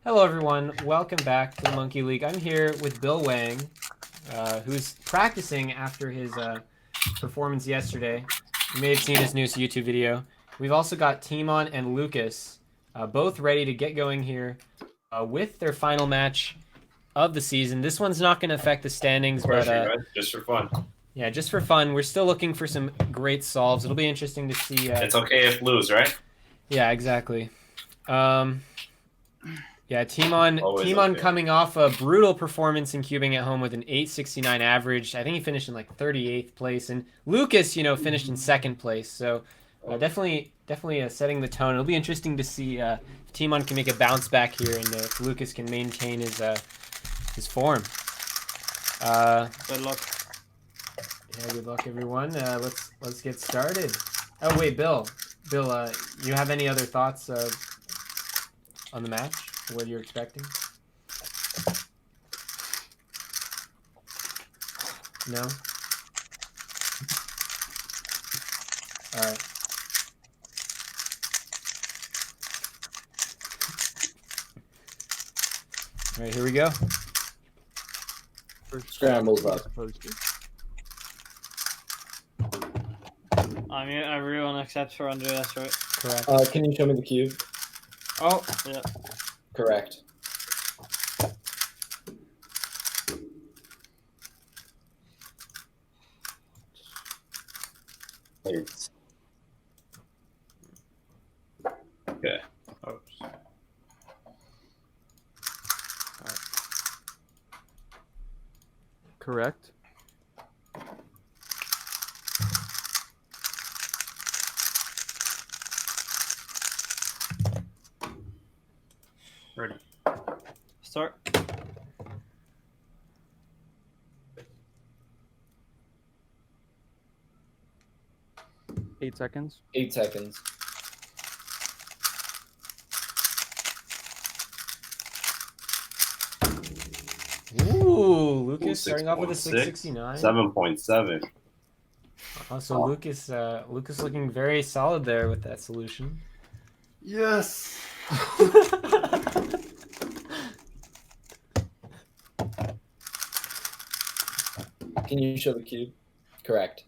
Hello, everyone. Welcome back to the Monkey League. I'm here with Bill Wang, who's practicing after his performance yesterday. You may have seen his newest YouTube video. We've also got Tymon and Lucas, both ready to get going here with their final match of the season. This one's not going to affect the standings, but just for fun. Yeah, just for fun. We're still looking for some great solves. It'll be interesting to see. It's okay if lose, right? Yeah, exactly. Yeah, Tymon okay. Coming off a brutal performance in cubing at home with an 869 average. I think he finished in like 38th place, and Lucas, finished in second place. So definitely setting the tone. It'll be interesting to see if Tymon can make a bounce back here, and if Lucas can maintain his form. Good luck. Yeah, good luck, everyone. Let's get started. Oh wait, Bill, you have any other thoughts on the match? What you're expecting? No? All right. All right, here we go. Scrambles up. I mean, everyone except for Andreas, right? Correct. Can you show me the cube? Oh, yeah. Correct. It's... Okay. Oops. Correct. Ready. Start. Eight seconds. 8 seconds. Ooh, Lucas starting off with a 669. 7.7. Also, Lucas looking very solid there with that solution. Yes. Can you show the cube? Correct.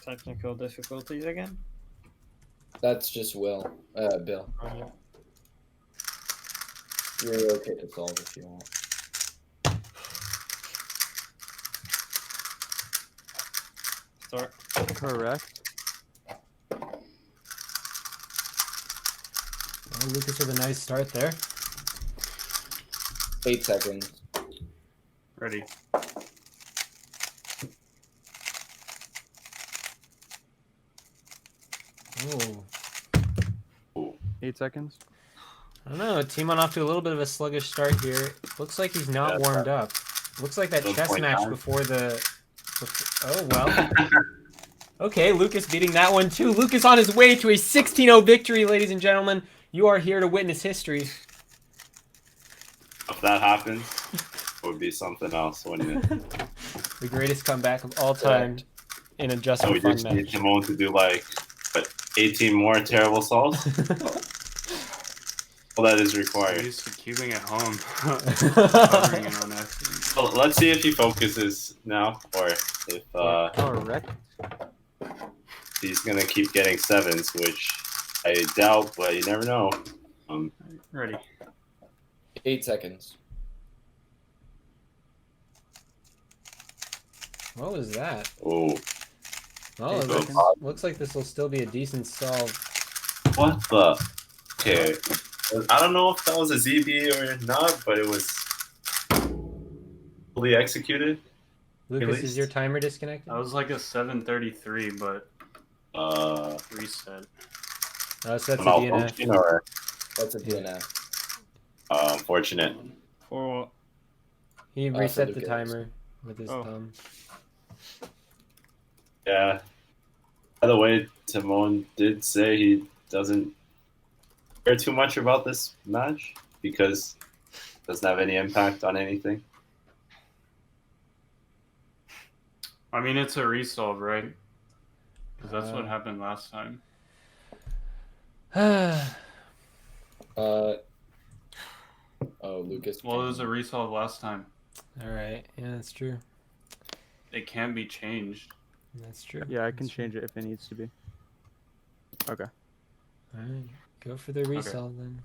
Technical difficulties again? That's just Bill. Oh, yeah. You're okay to solve if you want. Start. Correct. Oh, Lucas with a nice start there. 8 seconds. Ready. Oh. 8 seconds. I don't know. Tymon off to a little bit of a sluggish start here. Looks like he's not warmed up. Looks like that chess match before the... Oh, well. Okay, Lucas beating that one too. Lucas on his way to a 16-0 victory, ladies and gentlemen. You are here to witness history. If that happens, it would be something else, wouldn't it? The greatest comeback of all time in a just So for we fun just match. need Tymon to do 18 more terrible solves? All that is required. Used to cubing at home. Covering it on F. Well, let's see if he focuses now, or if Correct. he's gonna keep getting 7s, which I doubt, but you never know. Ready. 8 seconds. What was that? Oh, Oh, Eight it seconds. looks like this will still be a decent solve. what the? Okay, I don't know if that was a ZB or not, but it was fully executed. Lucas, is least. your timer disconnected? That was like a 733, but reset. Oh, so that's a DNF. Malfunction or That's a DNF. unfortunate. For what? He for reset the Lucas. timer with his Oh. thumb. Yeah. By the way, Tymon did say he doesn't care too much about this match because it doesn't have any impact on anything. I mean, it's a resolve, right? Because that's what Uh, happened last time. Oh, Lucas. Well, it was a resolve last time. All right. Yeah, that's true. It can't be changed. That's true. Yeah, I can That's true. change it if it needs to be. Okay. All right. Go for the resolve then.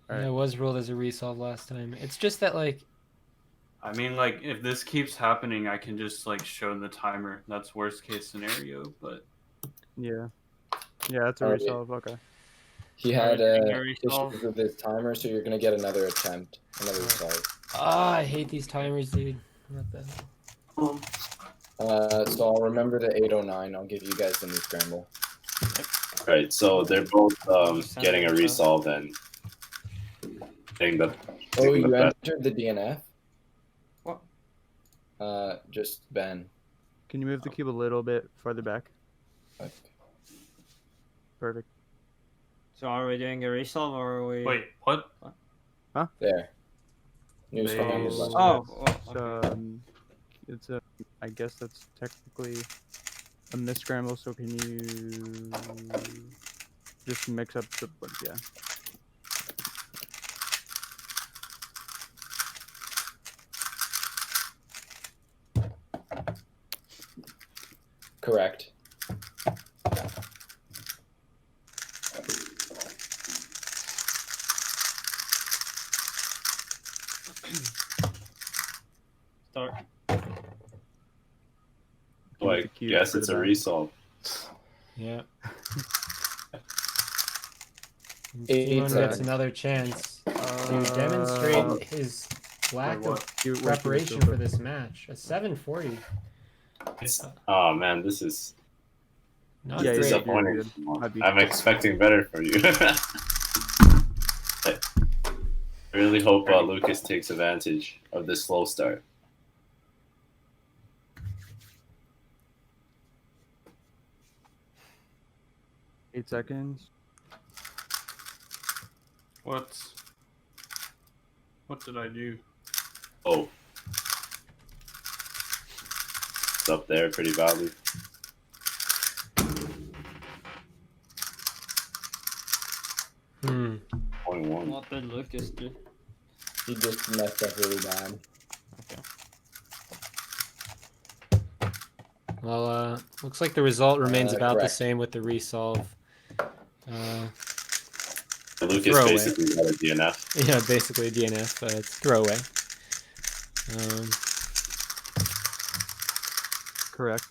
All Yeah, right. it was ruled as a resolve last time. It's just that like. I mean, like, if this keeps happening, I can just, like, show the timer. That's worst case scenario, but... Yeah. Yeah, that's a Alright. resolve. Okay. He had Alright, resolve. issues with his timer, so you're gonna get another attempt, another resolve. Ah, I hate these timers, dude. What the hell? So I'll remember the 809. I'll give you guys the new scramble. Right, so they're both getting a resolve and getting the. Oh, taking the you bet. entered the DNF? What? Just Ben. Can you move the cube a little bit farther back? Okay. Perfect. So are we doing a resolve or are we? Wait, what? There. New They- scramble button. Oh, So, okay. it's a. I guess that's technically a misscramble. So can you just mix up the? Yeah. Correct. Start. So I the cube guess for it's the a back. resolve. Yeah. Eight Tymon gets seconds. another chance to demonstrate his lack Wait, of what? You- wait, preparation you- for this match. A 740. Oh man, this is Not Yeah, great. yeah, disappointing. I'd be- I'm expecting better from you. I really hope Lucas takes advantage of this slow start. Eight seconds. What did I do? Oh. It's up there pretty badly. Hmm. 21. What did Lucas do? He just messed up really bad. Well, looks like the result remains about the Correct. same with the resolve. Lucas Throwaway. basically got a DNF. Yeah, basically a DNF. It's throwaway. Correct.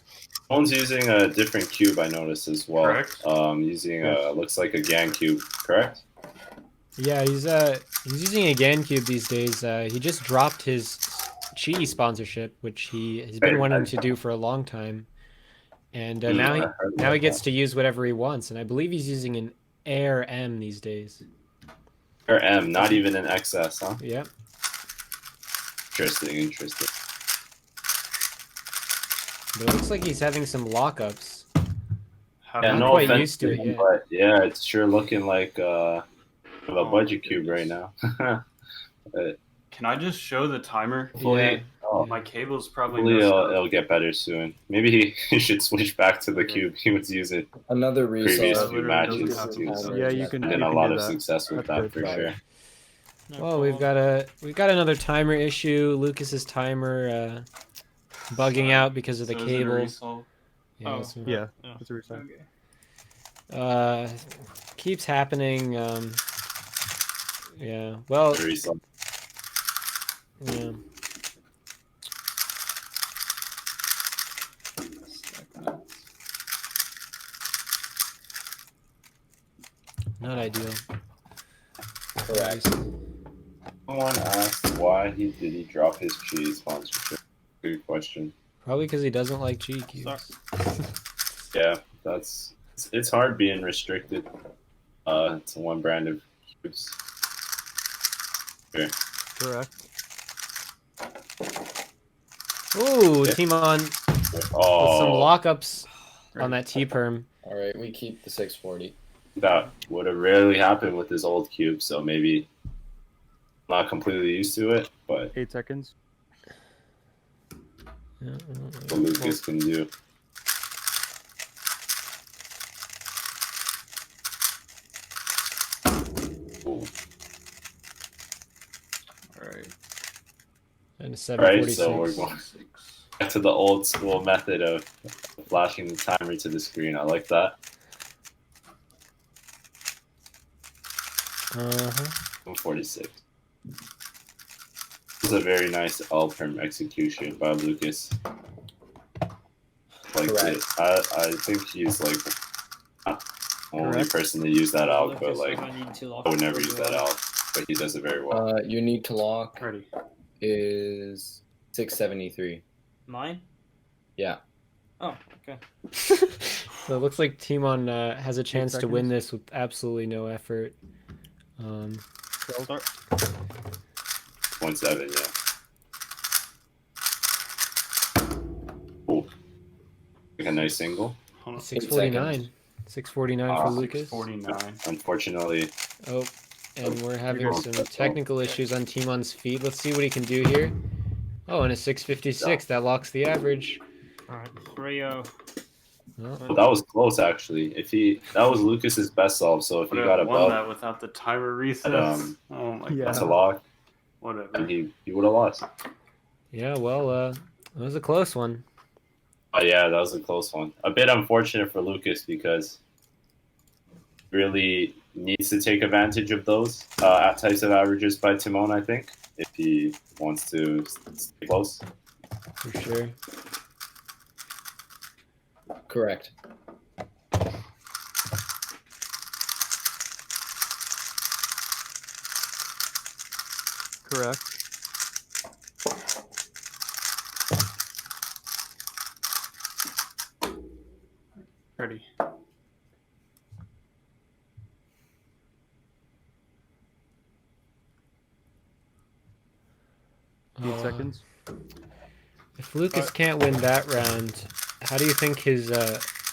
Someone's using a different cube, I noticed as well. Correct. Using looks like a GAN cube, correct? Yeah, he's using a GAN cube these days. He just dropped his Chi sponsorship, which he has been wanting to do for a long time, and now he gets to use whatever he wants. And I believe he's using an Air M these days. Or M, not even an XS, huh? Yep. Interesting. But it looks like he's having some lockups. Yeah, Not no quite offense used to to it him, yet. but yeah, it's sure looking like a budget cube right now. Can I just show the timer? Yeah. My cable's probably Hopefully messed up. it'll get better soon. Maybe he should switch back to the cube he was using Another previous resolve. few literally matches. doesn't He's have to. Yeah, you can. had you a can lot do of that. success with That's that for good. sure. No Well, we've got another timer issue. Lucas's timer bugging out because of the So is it a cable. resolve? Yeah, Oh. so, Yeah, Yeah. that's a resolve. Okay. keeps happening. Yeah. Well, The result. yeah. Not ideal. Correct. Someone asked why did he drop his cheese sponsorship? Good question. Probably because he doesn't like G cubes. Yeah, it's hard being restricted to one brand of cubes. Sure. Correct. Ooh, Yeah. Tymon with some Oh, lockups on that T-perm. All right, we keep the 640. that would have rarely happened with his old cube, so maybe not completely used to it, but 8 seconds. Yeah, what Lucas can do. Ooh. Alright. and a Right, 746. so we're going back to the old school method of flashing the timer to the screen. I like that. Uh-huh. 146. This is a very nice L-perm execution by Lucas. Like Correct. I think he's like not the only Correct. person to use that out, but Lucas, like I need to lock I would never as use well. that out. But he does it very well. Your need to lock Ready. is 673. Mine? Yeah. Oh, okay. So it looks like Tymon has a chance to win seconds. this with absolutely no effort. Start. 1.7, yeah. Cool. Like a nice single. Hold on. 649. 649 for Ah, Lucas. 49. Unfortunately, Oh, and we're having You're some good. technical issues on Timon's feet. Let's see what he can do here. Oh, and a 656. That locks the average. Alright, 3-0. Oh, but that was close actually. That was Lucas's best solve. So if he Would got have won above, that without the timer recess. Oh my Yeah. that's a god. lock, Whatever. and he would have lost. yeah, well, it was a close one. Oh yeah, that was a close one. A bit unfortunate for Lucas because really needs to take advantage of those types of averages by Tymon, I think, if he wants to stay close. For sure. Correct. Correct. Ready. Eight Uh, seconds. If Lucas can't win that round, how do you think his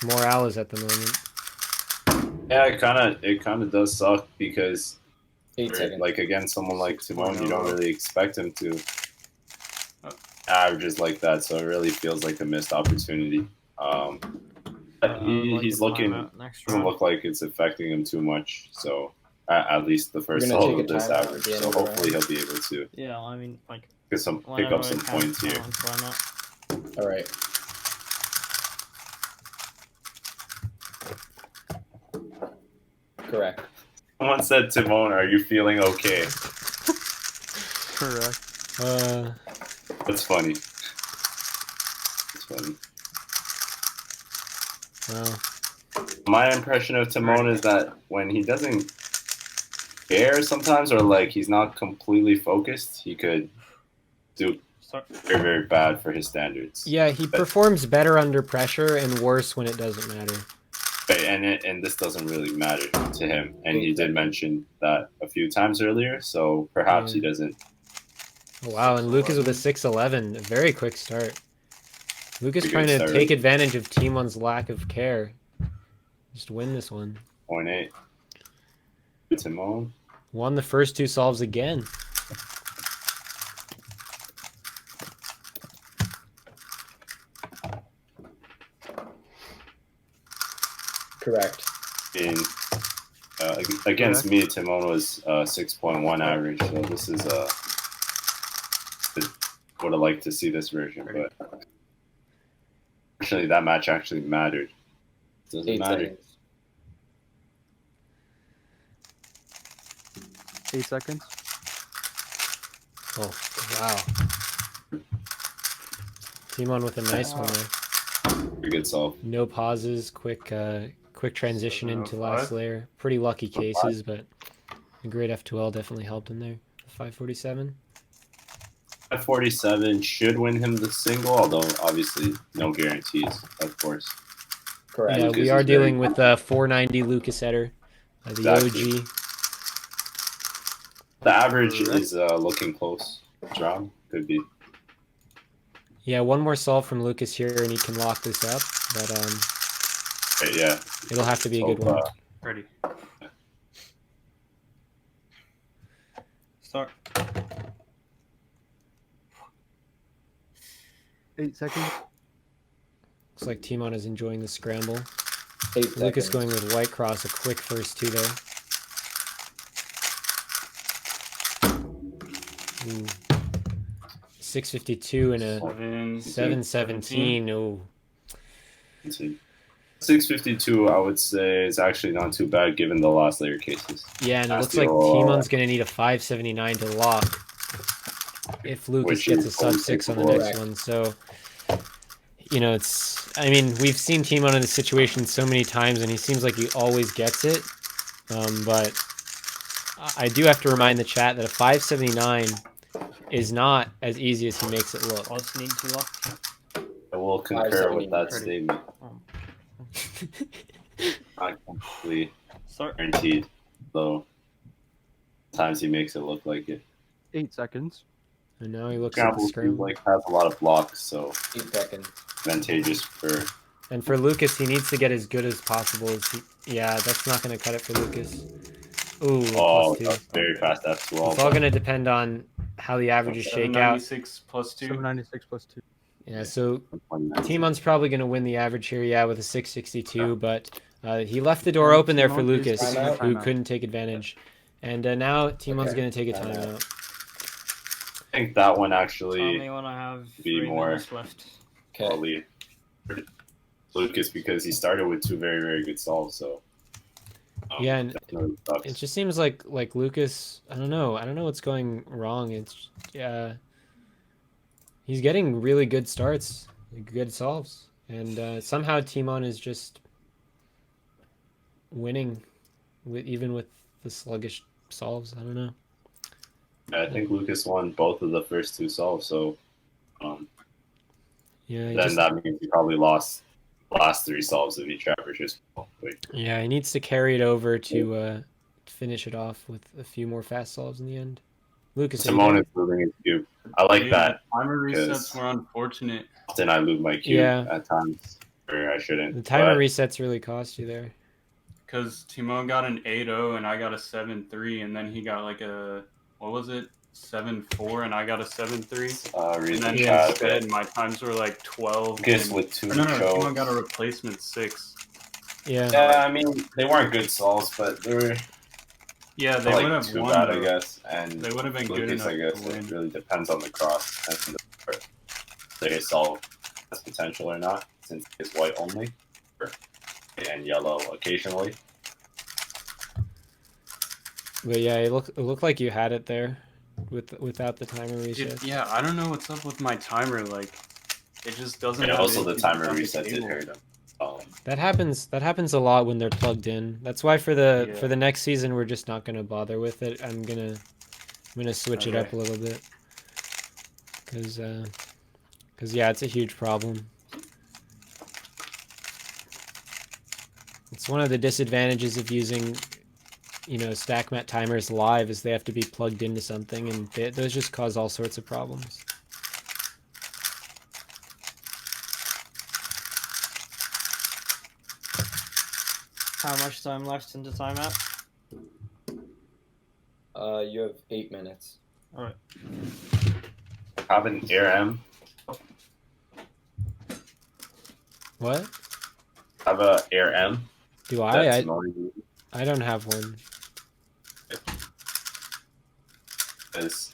morale is at the moment? Yeah, it kind of does suck because 8 seconds. like against someone like Tymon, you 6.0. don't really expect him to averages like that, so it really feels like a missed opportunity. He's looking doesn't look like it's affecting him too much. So at least the first We're gonna solve take of a this timeout at average. the end So of the hopefully round. he'll be able to Yeah, I mean, like, pick up whenever some it counts, points here. why not? All right. Correct. Someone said, Tymon, are you feeling okay? Correct. That's funny. It's funny. Wow. My impression of Tymon is that when he doesn't care sometimes, or like he's not completely focused, he could do Start. very, very bad for his standards. Yeah, he performs better under pressure and worse when it doesn't matter. And this doesn't really matter to him. And he did mention that a few times earlier, so perhaps he doesn't. Oh, wow, and Lucas with a 611. A very quick start. Lucas Pretty trying good to start. take advantage of Timon's lack of care. Just win this one. 0.8. Tymon. Won the first two solves again. Correct. In against me, Tymon was 6.1 average, so this is would have liked to see this version, but actually that match actually mattered. Doesn't 8 matter. seconds. 8 seconds. Oh, wow. Tymon with a nice one there. Pretty good solve. No pauses, quick transition into last 705. layer. Pretty lucky cases, but a great F2L definitely helped him there. 547. 547 should win him the single, although obviously no guarantees, of course. Correct. Yeah, Lucas we are is very dealing with 490 Lucas Etter, the Exactly. OG. The average is looking close. Round could be. Yeah, one more solve from Lucas here, and he can lock this up. But But yeah, it'll have to be a good So, one. Ready. Start. 8 seconds. Looks like Tymon is enjoying the scramble. 8 Lucas seconds. going with white cross, a quick first 2 there. Ooh. 6:52 and a 7:17. Oh, 6:52, I would say, is actually not too bad given the last layer cases. yeah, and it That's looks the like overall- Timon's gonna need a 5:79 to lock if Lucas Which gets a is sub 6 on the unbelievable. next one. So, you know, it's. I mean, we've seen Tymon in this situation so many times, and he seems like he always gets it. But I do have to remind the chat that a 5:79 is not as easy as he makes it look. Odds need to lock. I will concur with that 579. statement. Oh. Not completely Sorry. guaranteed, though. Sometimes he makes it look like it. 8 seconds. And now he looks at the Scramble scramble. like has a lot of blocks, so 8 seconds. advantageous for. And for Lucas, he needs to get as good as possible. Yeah, that's not going to cut it for Lucas. Ooh, Oh, +2. that's very fast F12. It's all going to depend on how the averages shake out. 796 plus 2. 796 plus 2. Yeah, so Timon's probably going to win the average here, yeah, with a 662, but he left the door open there for Timon is Lucas, taking a who timeout. couldn't take advantage. And now Timon's Okay. going to take a Timeout. timeout. I think that one Tell actually me when I have be 3 more- minutes left. Okay. probably Lucas because he started with 2 very, very good solves, so. Yeah, and definitely sucks. it just seems like Lucas, I don't know what's going wrong. It's he's getting really good starts, good solves, and somehow Tymon is just winning, even with the sluggish solves. I don't know. I think Lucas won both of the first 2 solves, so Yeah, then that means he probably lost the last 3 solves of each average as well. he needs to carry it over to finish it off with a few more fast solves in the end. Lucas, are you Simone there? is moving his cube. I like Yeah, that. the timer because- resets were unfortunate Often I lose my cube Yeah. at times, or I shouldn't. The timer but resets really cost you there. because Tymon got an 8-0 and I got a 7-3, and then he got like a, what was it, 7-4, and I got a 7-3. And reason then Yeah. instead, my times were like 12. Lucas and- with 2 no, Tymon shows. got a replacement 6. Yeah. Yeah, I mean they weren't good solves, but they were Yeah, they like would have too won. bad, I though. guess. And They would have been good Lucas, enough I guess, to win. it really depends on the cross and they solve has potential or not, since it's white only, and yellow occasionally. But yeah, it looked like you had it there without the timer reset. Dude, yeah, I don't know what's up with my timer. Like, it just doesn't. And have also the anything timer on the reset did table. hurt him. That happens a lot when they're plugged in. That's why for the Yeah. next season we're just not gonna bother with it. I'm gonna switch it up Okay. a little bit. Cause yeah, it's a huge problem. It's one of the disadvantages of using, stack mat timers live is they have to be plugged into something, and those just cause all sorts of problems. How much time left in the timeout? You have 8 minutes. Alright. Have an Air M. What? Have a Air M. Do That's I? not I don't have one. is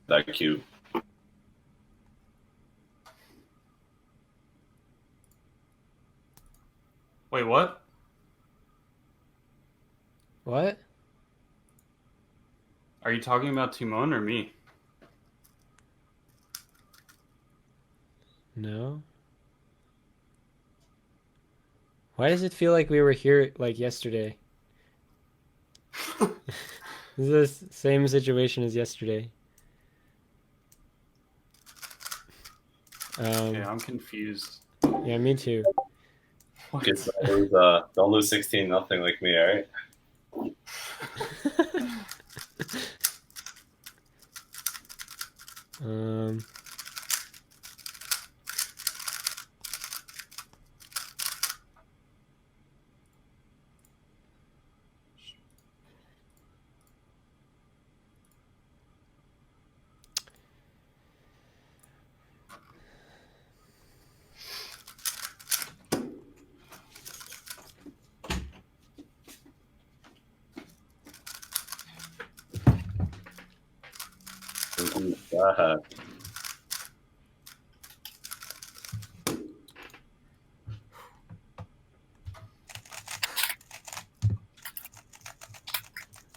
that cube. Wait, what? What? Are you talking about Tymon or me? No. Why does it feel like we were here like yesterday? This is the same situation as yesterday. Okay, I'm confused. Yeah, me too. What? Don't lose 16-0 like me, alright? Um,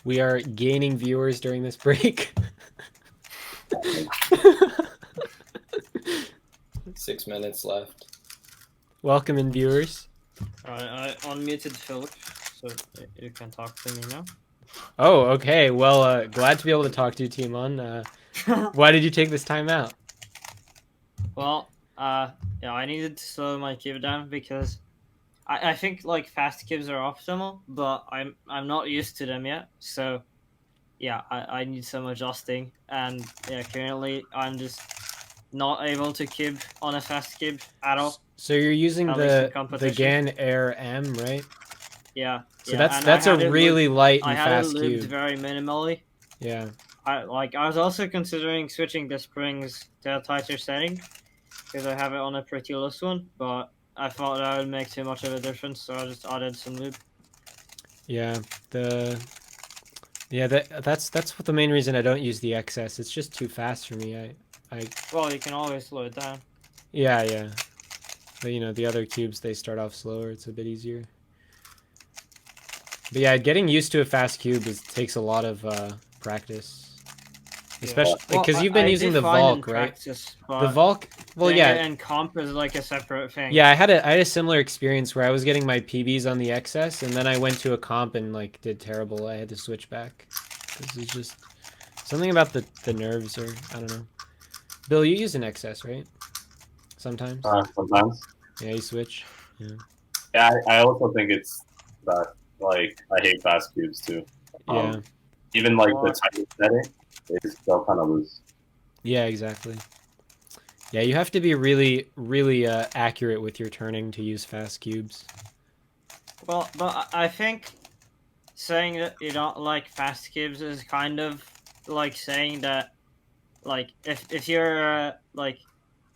We are gaining viewers during this break. 6 minutes left. Welcome in, viewers. I unmuted Philip, so you can talk to me now. Oh, okay. Well, glad to be able to talk to you, Tymon. Why did you take this time out? Well, yeah, I needed to slow my cube down because I think like fast cubes are optimal, but I'm not used to them yet. So yeah, I need some adjusting, and yeah, currently I'm just not able to cube on a fast cube at all. So you're using At least in the competition. GAN Air M, right? Yeah. So yeah, that's and I a had it really lubed- light I and had it fast lubed cube. very minimally. Yeah. I was also considering switching the springs to a tighter setting because I have it on a pretty loose one, but I thought that would make too much of a difference, so I just added some lube. Yeah. That's what the main reason I don't use the XS. It's just too fast for me. Well, you can always slow it down. Yeah. But you know, the other cubes, they start off slower. It's a bit easier. But yeah, getting used to a fast cube takes a lot of practice. Especially because you've been using the Volk, right? The Volk, well, yeah. And comp is like a separate thing. Yeah, I had a similar experience where I was getting my PBs on the XS, and then I went to a comp and like did terrible. I had to switch back. This is just something about the nerves, or I don't know. Bill, you use an XS, right? Sometimes. Sometimes. Yeah, you switch. Yeah. Yeah, I also think it's that like I hate fast cubes too. Yeah. Even like the tightest setting is still kind of loose. Yeah, exactly. Yeah, you have to be really, really accurate with your turning to use fast cubes. Well, but I think saying that you don't like fast cubes is kind of like saying that, like, if you're a like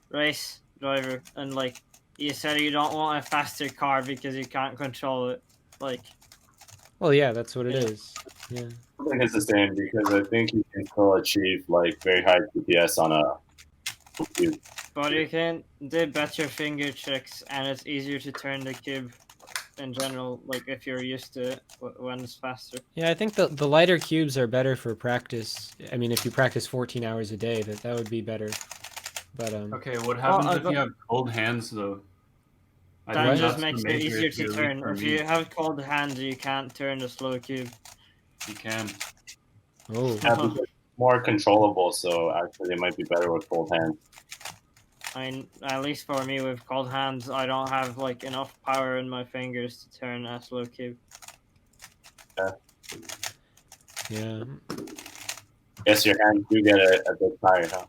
race driver and like you said you don't want a faster car because you can't control it, like. Well, yeah, that's what it is. Yeah. I think it's the same because I think you can still achieve like very high DPS on a cube. But you can do better finger tricks, and it's easier to turn the cube in general, like if you're used to it when it's faster. Yeah, I think the lighter cubes are better for practice. I mean, if you practice 14 hours a day, that would be better. But Okay, what happens if you have cold hands though? I That think just that's makes the it major easier issue, to at turn. least for If me. you have cold hands, you can't turn a slow cube. You can. oh, Yeah, because it's more controllable, so actually it might be better with cold hands. I mean, at least for me with cold hands, I don't have like enough power in my fingers to turn a slow cube. yeah. Guess your hands do get a bit tired, huh?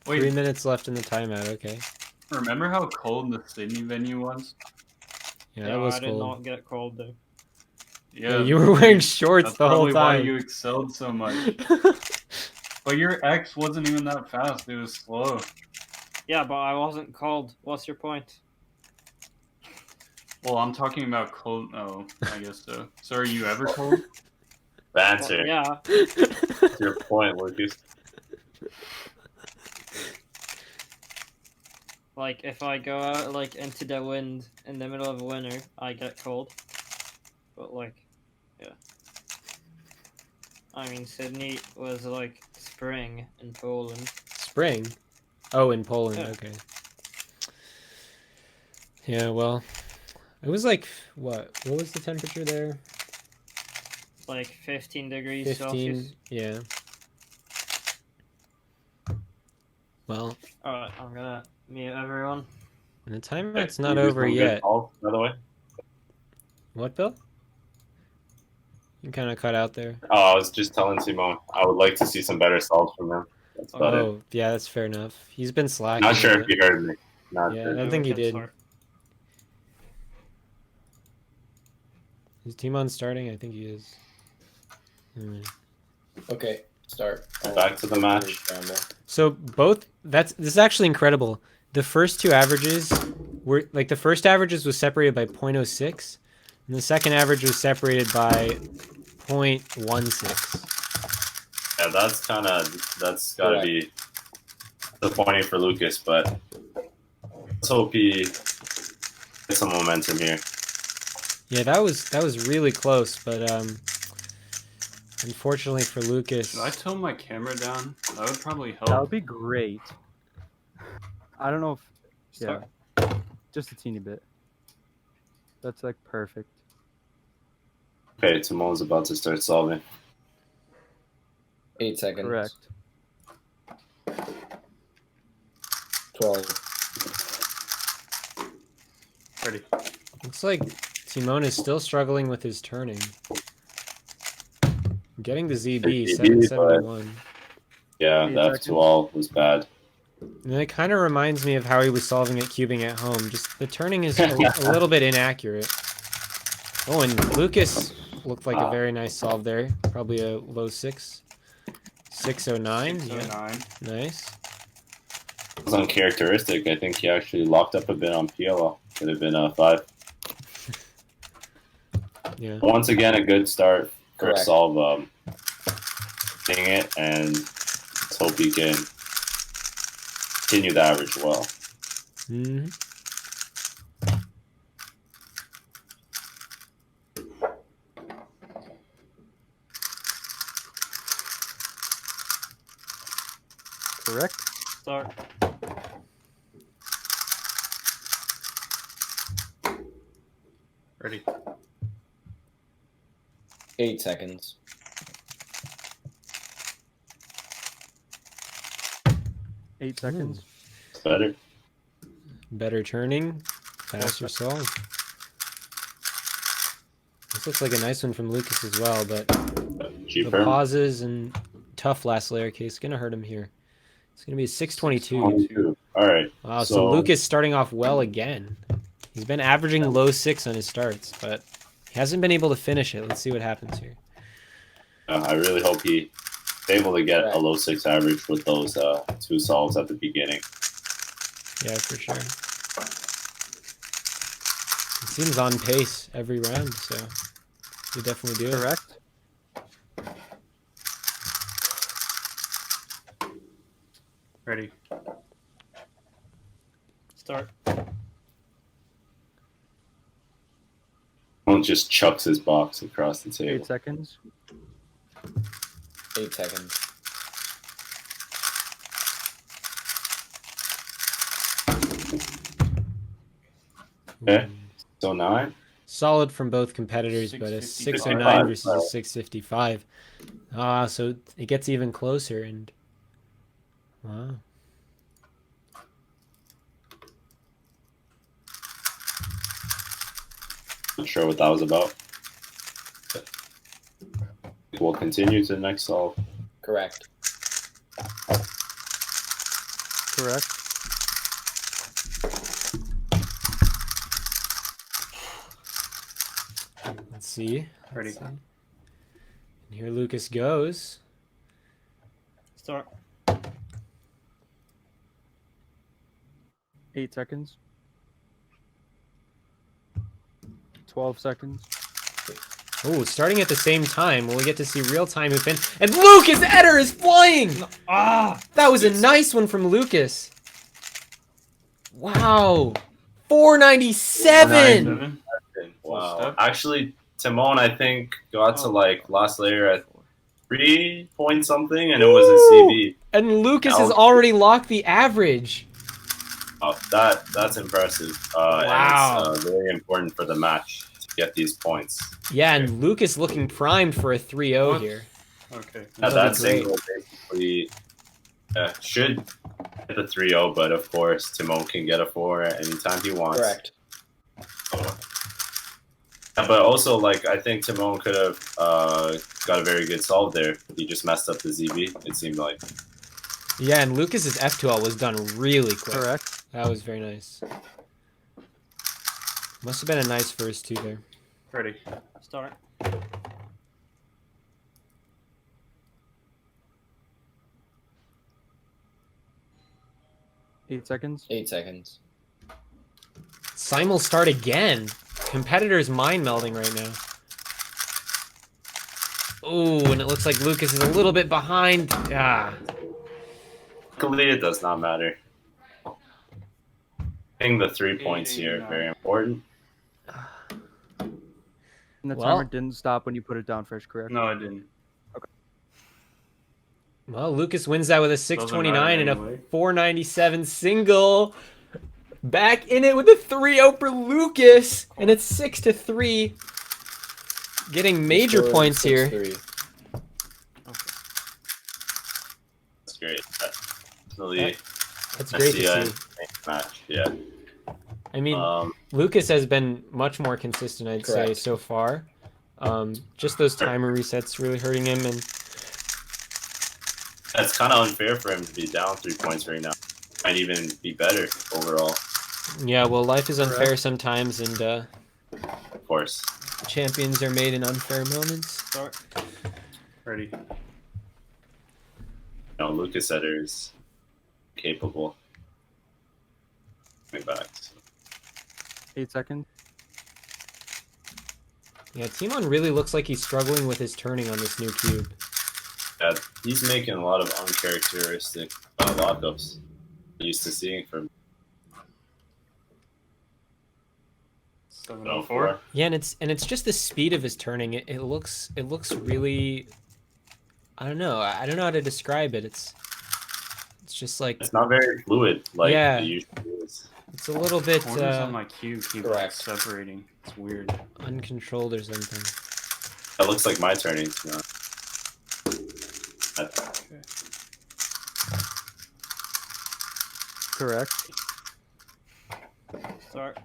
Wait, 3 minutes left in the timeout. Okay. remember how cold the Sydney venue was? Yeah, that was I did cold. not get cold though. Yeah, you were wearing shorts That's the whole probably why time. you excelled so much. But your X wasn't even that fast. It was slow. Yeah, but I wasn't cold. What's your point? Well, I'm talking about cold. Oh, I guess so. So are you ever cold? The answer Well, yeah. to your point, Lucas. Like if I go out like into the wind in the middle of winter, I get cold. But like, yeah. I mean, Sydney was like spring in Poland. Spring? Oh, in Poland. Yeah. Okay. Yeah, well, it was like, what was the temperature there? Like 15 degrees 15, Celsius. yeah. Well, Alright, I'm gonna mute everyone. the timeout's not You do over some good yet. calls, by the way. What, Bill? You kind of cut out there. Oh, I was just telling Tymon I would like to see some better solves from him. That's about it. Oh, yeah, that's fair enough. He's been slacking. Not sure a if bit. you heard me. Not Yeah, sure. I don't think We he can did. start. Is Tymon starting? I think he is. Okay, start. Back to the match. So both this is actually incredible. The first two averages we're like the first averages was separated by 0.06, and the second average was separated by 0.16. Yeah, that's gotta be disappointing for Lucas, but let's hope he gets some momentum here. Yeah, that was really close, but unfortunately for Lucas. Should I tone my camera down? That would probably help. That would be great. I don't know if... Yeah. Just a teeny bit. That's like perfect. Okay, Timon's about to start solving. 8 seconds. Correct. 12. Ready. Looks like Tymon is still struggling with his turning. Getting the ZB, 771. Yeah, the F2-all was bad. And it kind of reminds me of how he was solving it cubing at home. Just the turning is a little bit inaccurate. Oh, and Lucas looked like a very nice solve there. Probably a low 6. 609. 609. Yeah. Nice. It was uncharacteristic. I think he actually locked up a bit on PLL. Could have been 5. Yeah. Once again, a good start. Correct. First solve, hitting it, and let's hope he can continue the average well. Mm-hmm. Correct. Start. Ready. 8 seconds. 8 seconds. It's better. Better turning. Faster solve. This looks like a nice one from Lucas as well, but the Cheaper. pauses and tough last layer case gonna hurt him here. It's gonna be a 622. 22. All right. Wow, so Lucas starting off well again. He's been averaging low 6 on his starts, but he hasn't been able to finish it. Let's see what happens here. I really hope he's able to get a low 6 average with those 2 solves at the beginning. Yeah, for sure. He seems on pace every round, so you definitely do it. Correct. Ready. Start. One just chucks his box across the table. 8 seconds. 8 seconds. Okay. So 9. Solid from both competitors, but a 655. 609 versus a 655. So it gets even closer, and wow. Not sure what that was about. We'll continue to the next solve. Correct. Correct. Let's see. Ready. Let's see. And here Lucas goes. Start. 8 seconds. 12 seconds. Oh, starting at the same time. Will we get to see real-time who fin? And Lucas Etter is flying! That was a nice one from Lucas. Wow. 497! 7. Wow. Step. Actually, Tymon, I think, got to like last layer at 3 point something, and it was a CB. And Lucas has already locked the average. Oh, that's impressive. Wow. And it's very important for the match to get these points. Yeah, and Lucas looking primed for a 3-0 What? here. Okay. Now, That'll that be great. single basically should hit the 3-0, but of course, Tymon can get a 4 anytime he wants. Correct. But also, like, I think Tymon could have got a very good solve there. He just messed up the ZB, it seemed like. Yeah, and Lucas's F2L was done really quick. Correct. That was very nice. Must have been a nice first two there. Ready. Start. 8 seconds. 8 seconds. Simul start again. Competitors mind melding right now. Oh, and it looks like Lucas is a little bit behind. Ah. Luckily, it does not matter. I think the 3 points here are very important. And the Well- timer didn't stop when you put it down first, correct? No, I didn't. Well, Lucas wins that with a 629 and a anyway. 497 single. Back in it with a 3-0 for Lucas, and it's 6-3. Getting major Scored points here. 6-3. That's great. Definitely That's great to a see. match. Yeah. I mean, Lucas has been much more consistent, I'd say, Correct. so far. Just those timer resets really hurting him, and It's kind of unfair for him to be down 3 points right now. Might even be better overall, yeah, well, life is unfair sometimes, and of course. champions are made in unfair moments. Start. Ready. You know, Lucas Etter is capable. Coming back. 8 seconds. Yeah, Tymon really looks like he's struggling with his turning on this new cube. Yeah, he's making a lot of uncharacteristic lockups. Used to seeing from 704. Yeah, and it's just the speed of his turning. It looks really, I don't know how to describe it. It's just like It's not very fluid like Yeah. it usually is. it's a little bit Corners on my cube keep like Correct. separating. It's weird. uncontrolled or something. That looks like my turnings now. Correct. Start.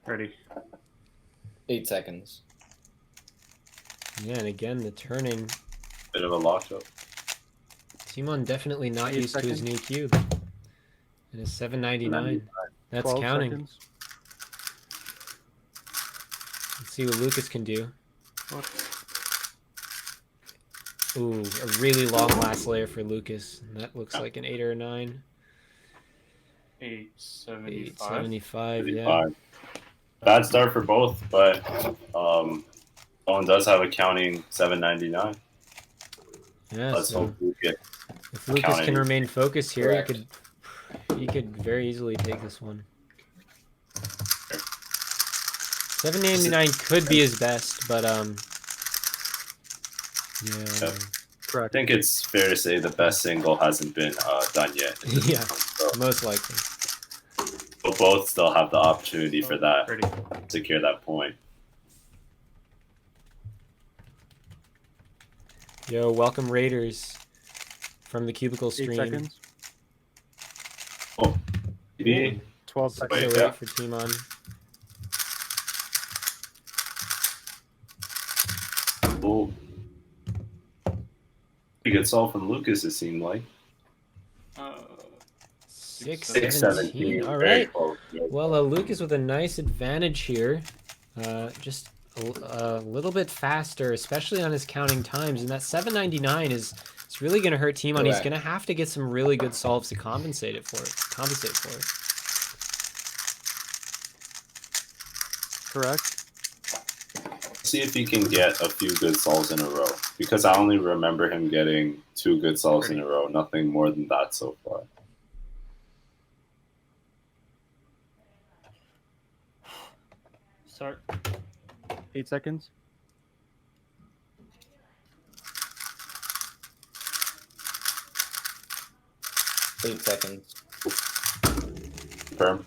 Ready. 8 seconds. Yeah, and again the turning. Bit of a lockup. Tymon definitely not 8 used to his seconds. new cube. And a 799. That's 12 counting. seconds. Let's see what Lucas can do. Ooh, a really long last layer for Lucas. And that looks like an 8 or a 9. 875. 875, yeah. 35. Bad start for both, but Owen does have a counting 799. Yeah, Let's so hope Lucas. if Lucas counting. can remain focused here, Correct. he could very easily take this one. 799 could be his best, but yeah. Yep. I Correct. think it's fair to say the best single hasn't been done yet. Yeah, So, most likely. but both still have the opportunity for that, Ready. secure that point. Yo, welcome Raiders from the Cubicle 8 stream. seconds. Maybe 12 So seconds. Wait, wait yeah. for Tymon. Oh. Pretty good solve from Lucas, it seemed like. 617. 617. All Very right. close. Well, Lucas with a nice advantage here. Just a little bit faster, especially on his counting times. And that 799 is it's really going to hurt Tymon. He's Correct. going to have to get some really good solves to compensate for it. Correct. See if he can get a few good solves in a row. Because I only remember him getting 2 good solves in a row. Nothing more than that so far. Start. 8 seconds. Eight seconds. Firm.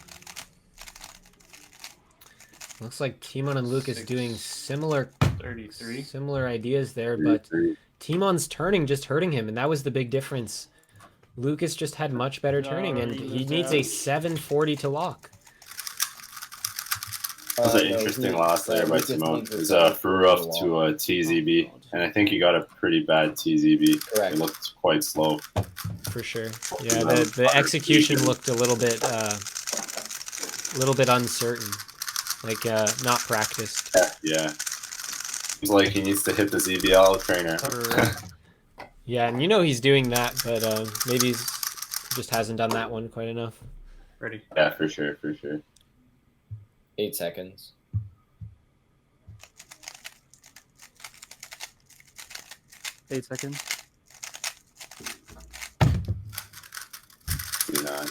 Looks like Tymon and Lucas Six. doing similar 33. ideas there, but Timon's turning just hurting him, and that was the big difference. Lucas just had much better turning, and he needs a 740 to lock. That was an interesting last layer by Tymon. It was a Furuf to a TZB, and I think he got a pretty bad TZB. Correct. It looked quite slow. For sure. Yeah, the execution looked a little bit uncertain, like not practiced. Yeah. Seems like he needs to hit the ZBL trainer. Yeah, and you know he's doing that, but maybe he just hasn't done that one quite enough. Ready. Yeah, for sure, for sure. 8 seconds. 8 seconds. 59.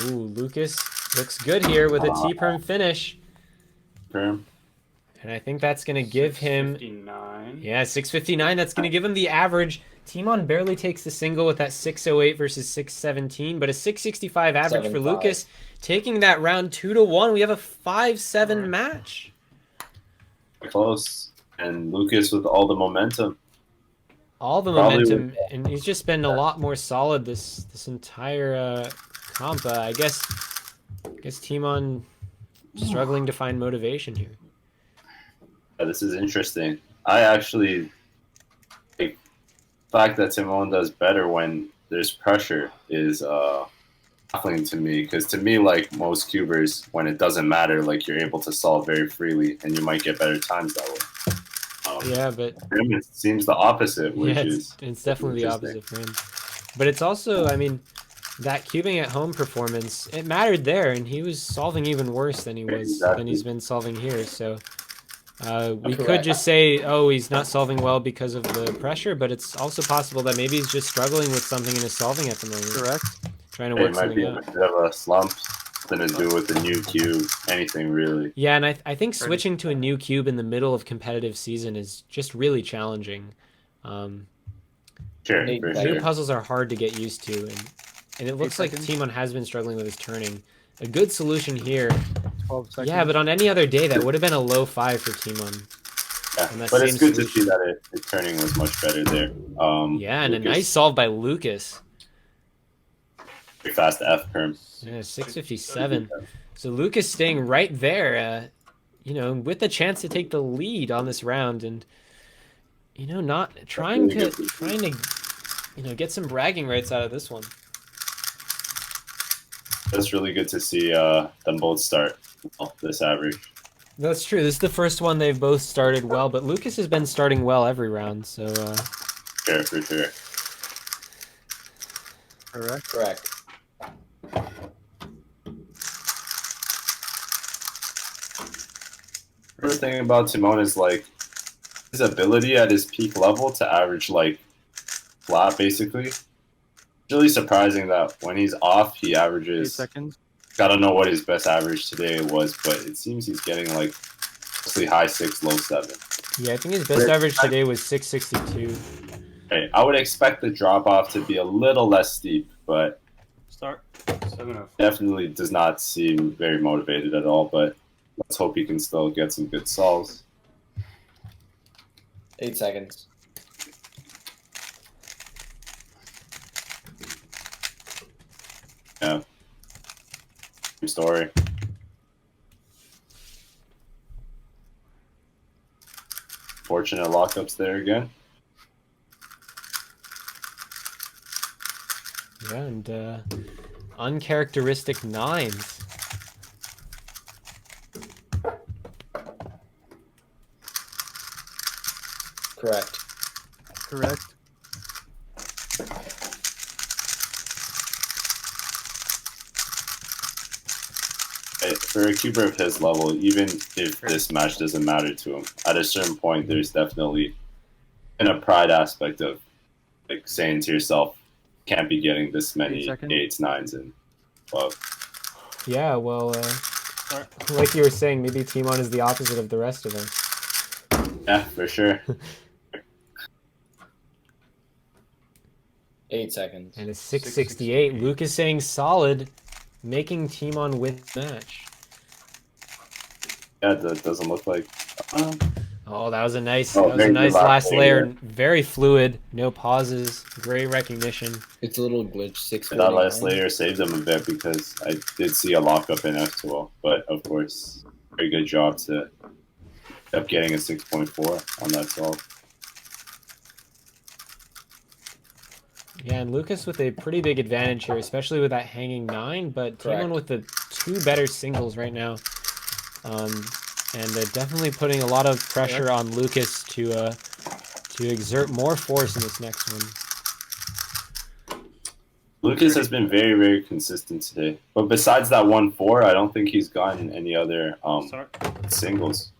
Ooh, Lucas looks good here with a T-perm finish. Perm. And I think that's going to give him... 59. Yeah, 659. That's going to give him the average. Tymon barely takes the single with that 608 versus 617, but a 665 average for 7-5. Lucas. Taking that round 2-1. We have a 5-7 match. Close. And Lucas with all the momentum. All the Probably momentum, and he's just been a lot more solid this entire comp. I guess Tymon struggling to find motivation here. Yeah, this is interesting. I actually like the fact that Tymon does better when there's pressure is baffling to me, because to me, like most cubers, when it doesn't matter, like you're able to solve very freely and you might get better times that way. Yeah, but For him, it seems the opposite, which yeah, is it's definitely the interesting. opposite for him. But it's also, I mean, that cubing at home performance, it mattered there, and he was solving even worse than he's been solving here. So we could Correct. just say, oh, he's not solving well because of the pressure, but it's also possible that maybe he's just struggling with something in his solving at the moment. Correct. Trying to It work might something be a out. bit of a slump, nothing to do with the new cube, anything really. Yeah, and I think switching to a new cube in the middle of competitive season is just really challenging. Sure, Eight for seconds. New sure. puzzles are hard to get used to, and it looks like seconds. Tymon has been struggling with his turning. A good solution here. 12 seconds. Yeah, but on any other day, that would have been a low 5 for Tymon. Yeah. And that But it's same good to solution. see that the turning was much better there. Yeah, and a Lucas, nice solve by Lucas. very fast F perm. Yeah, 657. So Lucas staying right there, you know, with the chance to take the lead on this round, and you know, not trying to you know, get some bragging rights out of this one. That's really good to see them both start this average. That's true. This is the first one they've both started well, but Lucas has been starting well every round, so Sure, for sure. Correct. Correct. The thing about Tymon is like his ability at his peak level to average like flat basically. It's really surprising that when he's off he 8 averages, seconds. I don't know what his best average today was, but it seems he's getting like mostly high 6, low 7. yeah, I think his best average today was 662. Right. I would expect the drop off to be a little less steep, but Start. 704. definitely does not seem very motivated at all. But let's hope he can still get some good solves. 8 seconds. Yeah. Same story. Fortunate lockups there again. Yeah, and uncharacteristic 9s. Correct. Correct. For a cuber of his level, even if this match doesn't matter to him, at a certain point, there's definitely a pride aspect of like saying to yourself, "Can't be getting this 8 many seconds. 8s, 9s, and 12." Yeah, well, like you were saying, maybe Tymon is the opposite of the rest of us. Yeah, for sure. 8 seconds. And a 668. Lucas saying solid, making Tymon win the match. Yeah, that doesn't look like. Oh, that was a nice, Oh, that was a very nice good last layer. layer. Very fluid, no pauses, great recognition. It's a little glitch. 6. That last layer saved him a bit because I did see a lockup in F12, but of course, very good job to end up getting a 6.4 on that solve. Yeah, and Lucas with a pretty big advantage here, especially with that hanging 9, but Correct. Tymon with the 2 better singles right now. And definitely putting a lot of pressure on Lucas to to exert more force in this next one. Lucas has been very, very consistent today. But besides that 1-4, I don't think he's gotten any other singles.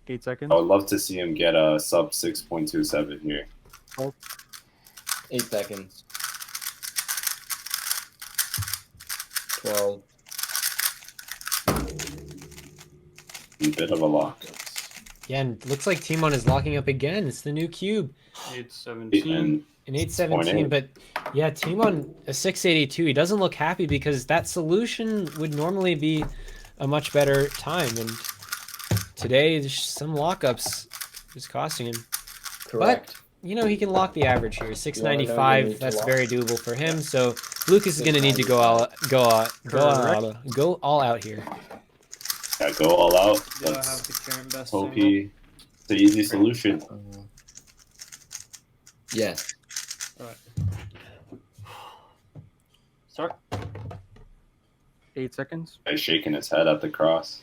8 seconds. I would love to see him get a sub 6.27 here. 8 seconds. 12. A bit of a lock. Yeah, and looks like Tymon is locking up again. It's the new cube. 817. An 817, but yeah, Tymon a 682. He doesn't look happy because that solution would normally be a much better time, and today some lockups is costing him. Correct. But you know he can lock the average here. 695. That's very doable for him. So Lucas is going to need to go all out here. Yeah, go all out. Do I have the current best Hope symbol? it's the easy solution. Yeah. Alright. Start. 8 seconds. He's shaking his head at the cross.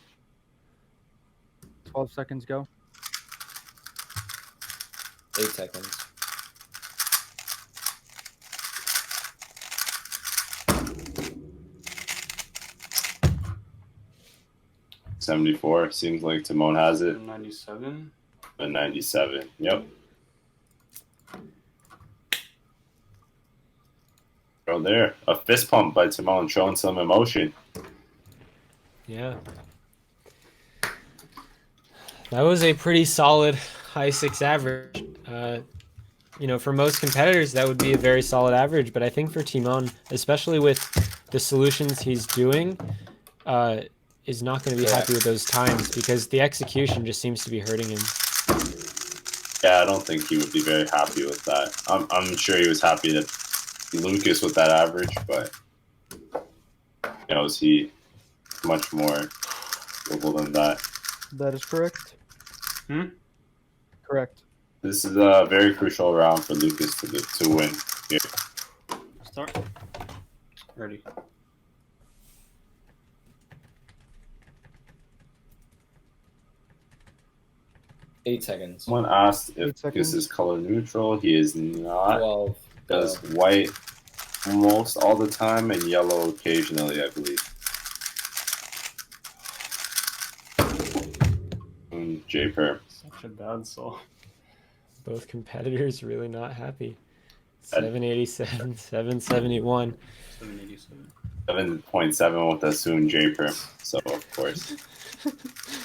12 seconds go. 8 seconds. $74. Seems like Tymon has it. 97. A 97. Yep. Go there. A fist pump by Tymon showing some emotion. Yeah. That was a pretty solid high 6 average. You know, for most competitors, that would be a very solid average. But I think for Tymon, especially with the solutions he's doing, is not going to be happy with those times because the execution just seems to be hurting him. Yeah, I don't think he would be very happy with that. I'm sure he was happy to Lucas with that average, but you know, is he much more global than that? That is correct. Correct. This is a very crucial round for Lucas to win here. Start. Ready. Eight seconds. Someone asked 8 if seconds. this is color neutral. He is not. 12. Does white almost all the time and yellow occasionally, I believe. J-Per. Such a bad soul. Both competitors really not happy. 787, 771. 787. 7.7 with a soon J-Per. So, of course,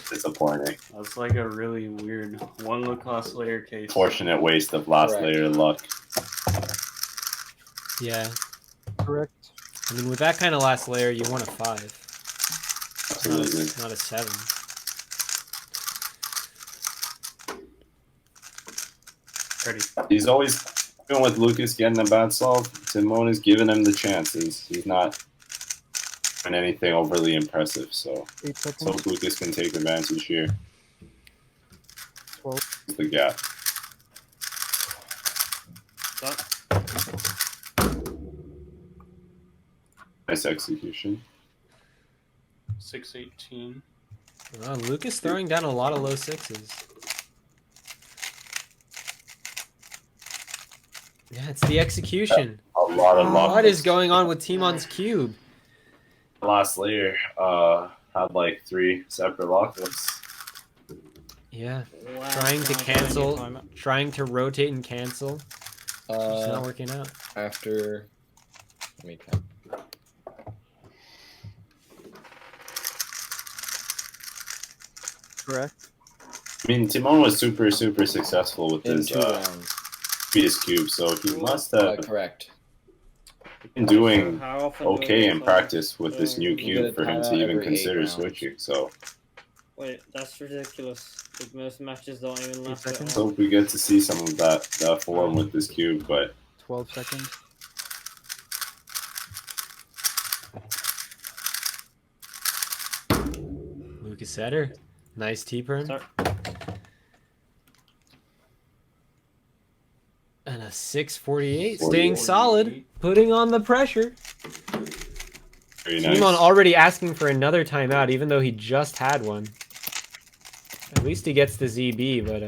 disappointing. That's like a really weird one lacrosse layer case. Fortunate waste of last Correct. layer luck. Yeah. Correct. I mean, with that kind of last layer, you want a 5. Absolutely. Not a 7. Ready. He's always, even with Lucas getting a bad solve, Tymon is giving him the chances. He's not doing anything overly impressive, so 8 so seconds. Lucas can take advantage here. 12. The gap. Start. Nice execution. 618. Lucas throwing down a lot of low 6s. Yeah, it's the execution. A lot of luck. What is going on with Tymon's cube? Last layer had like 3 separate lockups. Yeah, Wow, trying to now cancel, time out. trying to rotate and cancel. It's not working out. After. Let me count. Correct. I mean, Tymon was super successful with In his 2 rounds. previous cube, so he must have Correct. been doing How often do okay we in play? practice with this new You get cube a for him to timeout even every 8 consider rounds. switching. So Wait, that's ridiculous. Like, most matches don't even last that seconds. long. hope we get to see some of that form with this cube, but 12 seconds. Lucas Etter, nice T-burn. Start. And a 648, 48. staying solid, putting on the pressure. very nice. Tymon already asking for another timeout, even though he just had one. At least he gets the ZB, but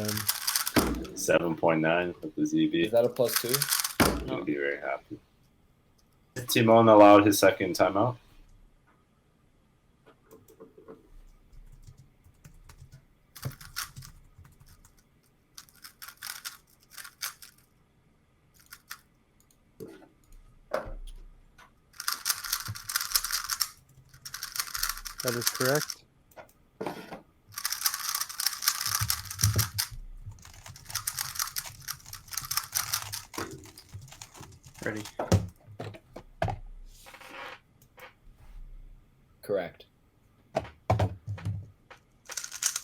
7.9 with the ZB. Is that a +2? I'm going to be very happy. Tymon allowed his second timeout. That is correct. Ready. Correct.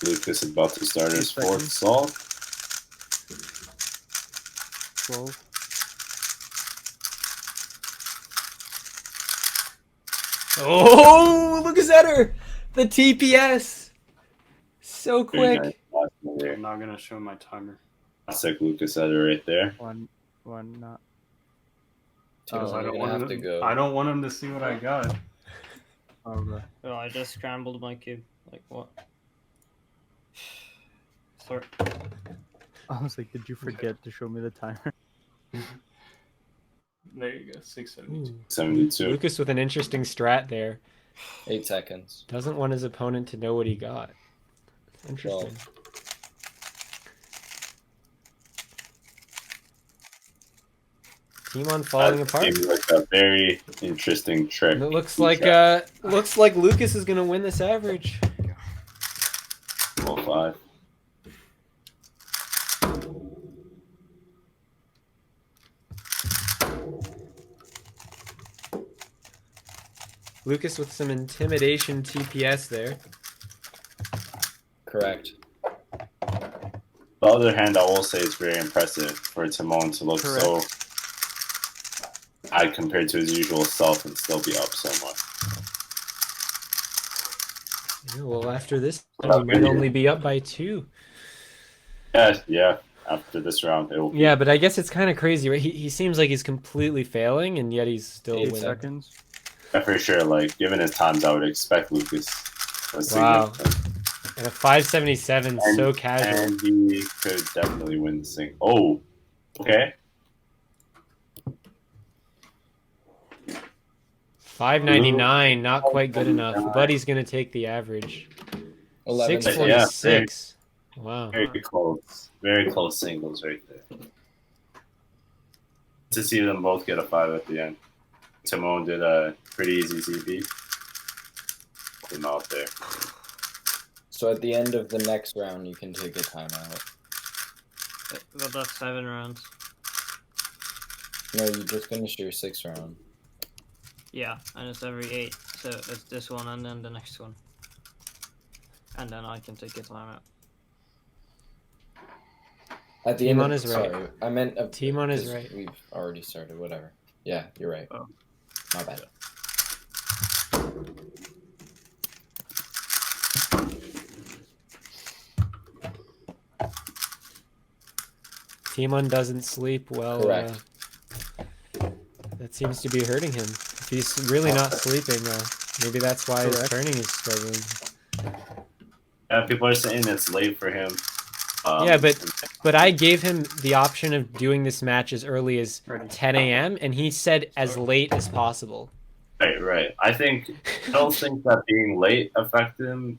Lucas is about to start his 2 fourth seconds. solve. 12. Oh, Lucas Etter! The TPS! So Very quick. nice last one there. I'm not gonna show my timer. Classic Lucas Etter right there. One, not. Tymon, I you're don't gonna have want to him. go. I don't want him to see what I got. Okay. Oh, I just scrambled my cube. Like what? Sorry. I was like, did you forget to show me the timer? There you go. 672. 72. Lucas with an interesting strat there. 8 seconds. Doesn't want his opponent to know what he got. Interesting. Tymon falling That apart. seemed like a very interesting trick. And it looks like Lucas is gonna win this average. 5. Lucas with some intimidation TPS there. Correct. On the other hand, I will say it's very impressive for Tymon to look so high compared to his usual self and still be up so much. Yeah, well, after this, he might only be up by 2. Yeah. After this round, it will be. Yeah, but I guess it's kind of crazy, right? He seems like he's completely failing, and yet he's still 8 winning. seconds. Yeah, for sure. Like, given his times, I would expect Lucas. Wow. And a 577, so casual. And he could definitely win the thing. Oh, okay. 599, not quite good enough. But he's gonna take the average. 11. 646. Wow. Very close. Very close singles right there. To see them both get a 5 at the end. Tymon did a pretty easy ZB. Put him out there. So at the end of the next round, you can take a timeout. But that's 7 rounds. No, you just finished your 6th round. Yeah, and it's every 8. So it's this one and then the next one. And then I can take a timeout. At the end Tymon of, is right. sorry, I meant Tymon is 'cause right. We've already started. Whatever. Yeah, you're right. Oh. My bad. Tymon doesn't sleep well. Correct. That seems to be hurting him. If he's really not sleeping, maybe that's why his Correct. turning is struggling. Yeah, people are saying it's late for him. Yeah, but I gave him the option of doing this match as early as Ready. 10 a.m. and he said as late as possible. Right. I don't think that being late affects him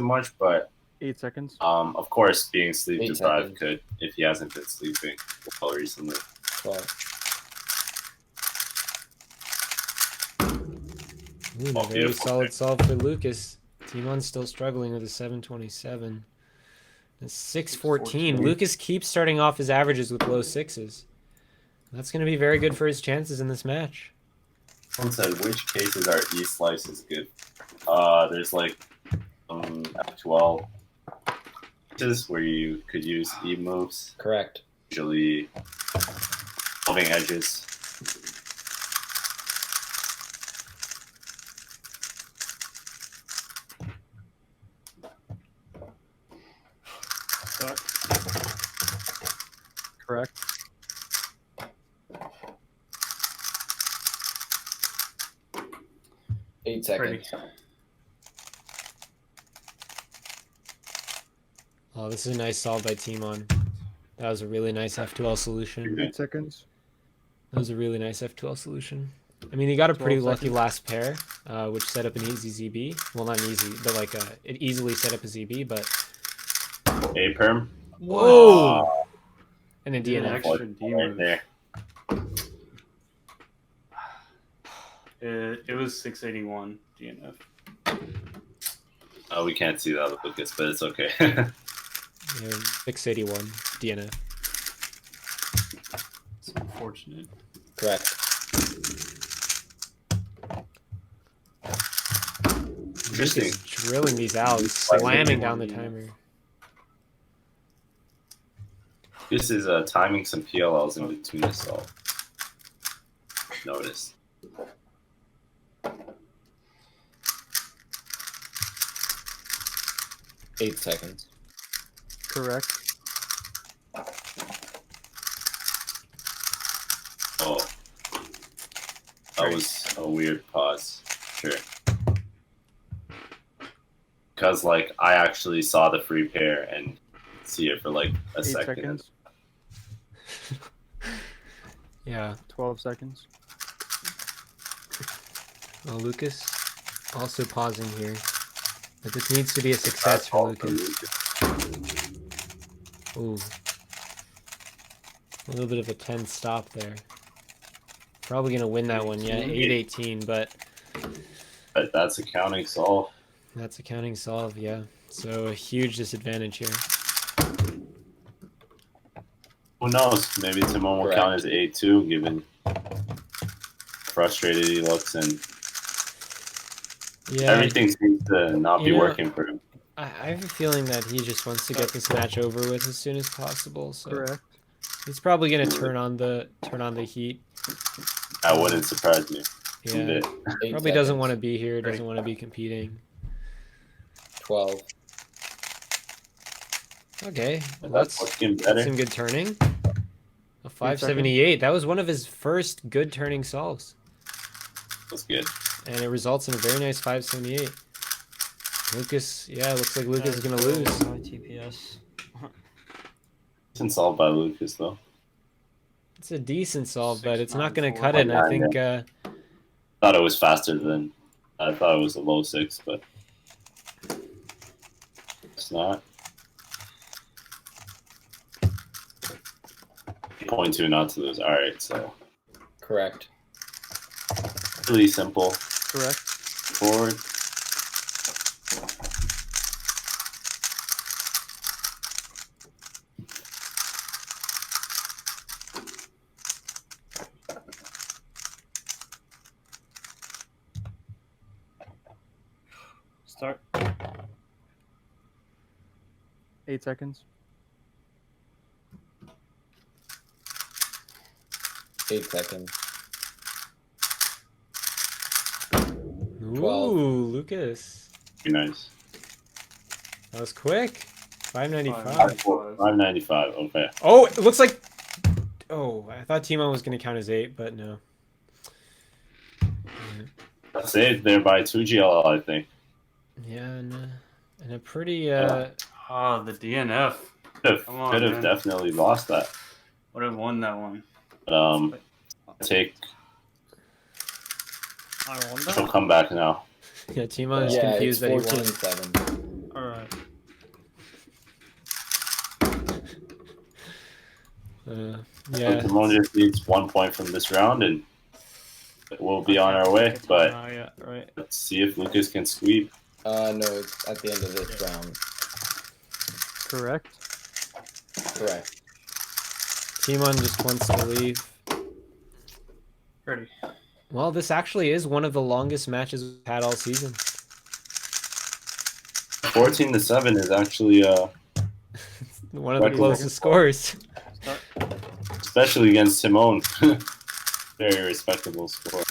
much, but 8 seconds. of course, being sleep 8 deprived seconds. could if he hasn't been sleeping well recently. 12. Ooh, Oh, a very beautiful. solid solve for Lucas. Timon's still struggling with a 727. A 614. Lucas keeps starting off his averages with low 6s. That's going to be very good for his chances in this match. Someone said, which cases are E slices good? There's like F12 cases where you could use E moves, Correct. usually moving edges. Correct. Eight seconds. Oh, this is a nice solve by Tymon. That was a really nice F2L solution. 8 seconds. That was a really nice F2L solution. I mean, he got a pretty 12 lucky seconds. last pair, which set up an easy ZB. Well, not an easy, but like it easily set up a ZB. But A perm. whoa! And a Yeah, DNF. extra D Right move. there. It was 681 DNF. Oh, we can't see that with Lucas, but it's okay. Yeah, 681 DNF. It's unfortunate. Correct. Interesting. Just drilling these out, Slightly slamming down the more timer. This is timing some PLLs in between the solve. Notice. Eight seconds. Correct. Oh. That was a weird pause. Sure. Because, like, I actually saw the free pair and see it for, like, a 8 second. seconds. Yeah. 12 seconds. Well, Lucas also pausing here. But this needs to be a success for Lucas. Ooh. A little bit of a tense stop there. Probably going to win that one, yeah. 8-18, but But that's a counting solve. that's a counting solve, yeah. So a huge disadvantage here. Who knows? Maybe Tymon will Correct. count as A2, given frustrated he looks, and Yeah, everything seems to not be You know- working for him. I have a feeling that he just wants to get this match over with as soon as possible. So Correct. he's probably going to turn on the heat. That wouldn't surprise me. a Yeah, bit. probably doesn't want to be here. Doesn't want to be competing. 12. Okay, well, That's that's looking better. some good turning. A 578. That was one of his first good turning solves, That's good. and it results in a very nice 578. Lucas, yeah, looks like Lucas is gonna lose. High TPS. Decent solve by Lucas, though. It's a decent solve, but it's not 6-9, gonna cut it. And I think Thought it was faster than I thought it was a low 6, but it's not. 0.2 not to lose. All right, so Correct. really simple. Correct. Forward. Start. 8 seconds. 8 seconds. ooh, 12. Lucas, Be nice. that was quick. 595. 595. Okay. Oh, it looks like. Oh, I thought Tymon was gonna count as 8, but no. That's it. There by 2 GLL, I think. Yeah, and a pretty The DNF. Come on, Could have man. definitely lost that. Would have won that one. But, take. I She'll wonder. come back now. yeah. Tymon is Yeah, confused it's that he won. 14-7. Alright. Yeah. Tymon just needs 1 point from this round, and we'll be on our way. But Yeah, right. let's see if Lucas can sweep. No, it's at the end of this round. Correct. Correct. Tymon just wants to leave. Ready. Well, this actually is one of the longest matches we've had all season. 14-7 is actually, One of the Record. closest scores. Start. especially against Tymon, very respectable score.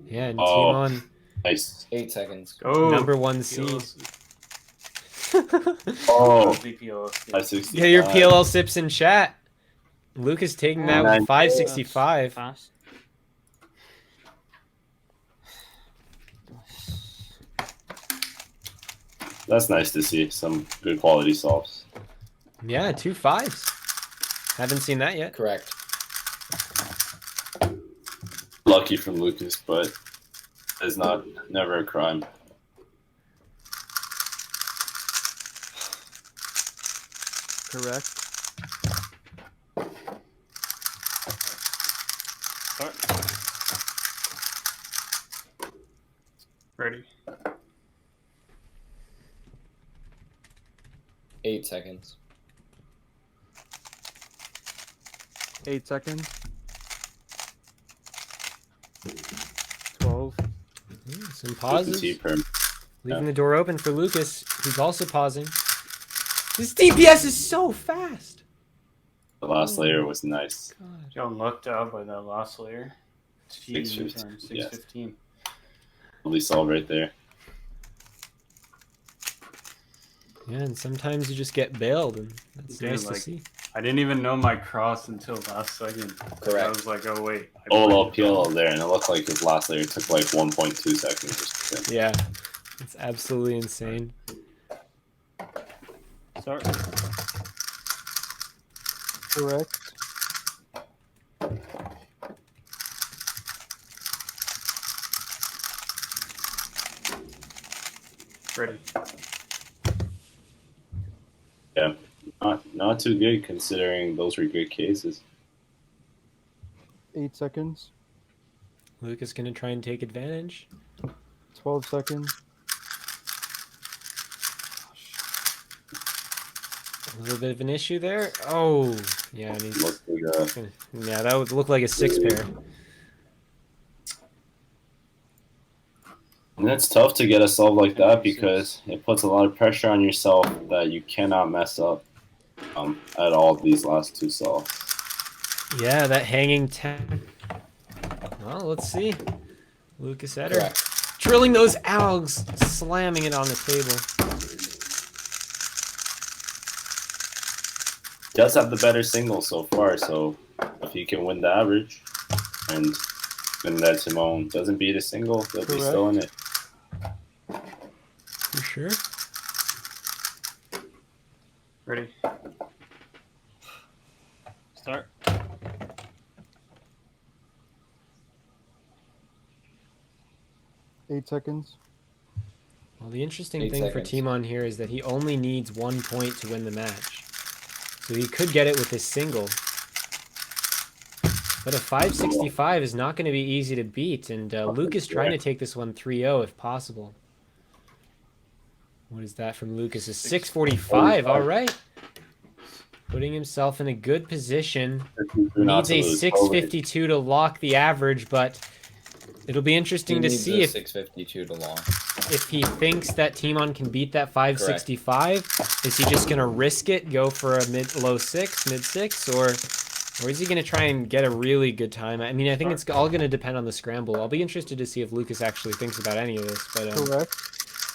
Yeah, and Oh. Tymon, Nice. 8 seconds. Go. number 1 seed. Oh, PLL. 565. Yeah, your PLL sips in chat. Lucas taking that with 565. Fast. That's nice to see. Some good quality solves. Yeah, 2 5s. Haven't seen that yet. Correct. Lucky from Lucas, but it's never a crime. Correct. Start. Ready. 8 seconds. 8 seconds. 12. Some pauses. T-perm. Leaving the door open for Lucas, who's also pausing. His DPS is so fast. The last layer was nice. God. Got lucked out by that last layer. 6:15, 6:15. At least all right there. Yeah, and sometimes you just get bailed, and that's Dude, nice to like, see. I didn't even know my cross until last second. Correct. I was like, oh wait. I Oh, played it LPL wrong. there, and it looked like his last layer took like 1.2 seconds or something. Yeah, it's absolutely insane. Start. Correct. Ready. Yeah, not too good considering those were good cases. 8 seconds. Lucas gonna try and take advantage. 12 seconds. A little bit of an issue there. Oh, yeah, I mean, Looks like yeah, that would look like a 6 pair. and it's tough to get a solve like that because it puts a lot of pressure on yourself that you cannot mess up at all these last 2 solves. Yeah, that hanging 10. Well, let's see. Lucas Etter. Correct. Drilling those algs, slamming it on the table. He does have the better single so far, so if he can win the average and that Tymon doesn't beat a single, he'll be still in it. For sure. Ready. Start. 8 seconds. Well, the interesting 8 thing seconds. for Tymon here is that he only needs 1 point to win the match. So he could get it with his single. But a 565 is not going to be easy to beat, and Luke is trying to take this one 3-0 if possible. What is that from Lucas? A 645, all right. Putting himself in a good position. Not Needs to a lose, 652 to lock the average, but it'll be interesting to see if 652 to long. if he thinks that Tymon can beat that 565. Is he just gonna risk it, go for a mid 6, or is he gonna try and get a really good time? I mean, I think it's all gonna depend on the scramble. I'll be interested to see if Lucas actually thinks about any of this. But Correct.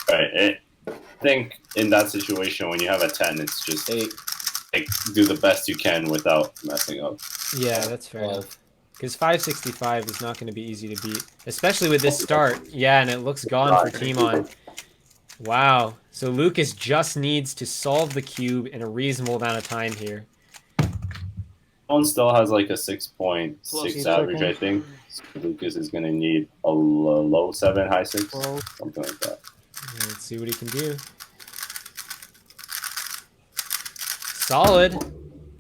Right. I think in that situation when you have a 10, it's just 8. like, do the best you can without messing up. yeah, that's fair 12. enough. Because 565 is not going to be easy to beat, especially with this start. Yeah, and it looks gone for Tymon. Wow. So Lucas just needs to solve the cube in a reasonable amount of time here. One still has like a 6.6 Plus average, I think. So Lucas is going to need a low 7, high 6, 12. something like that. Let's see what he can do. Solid.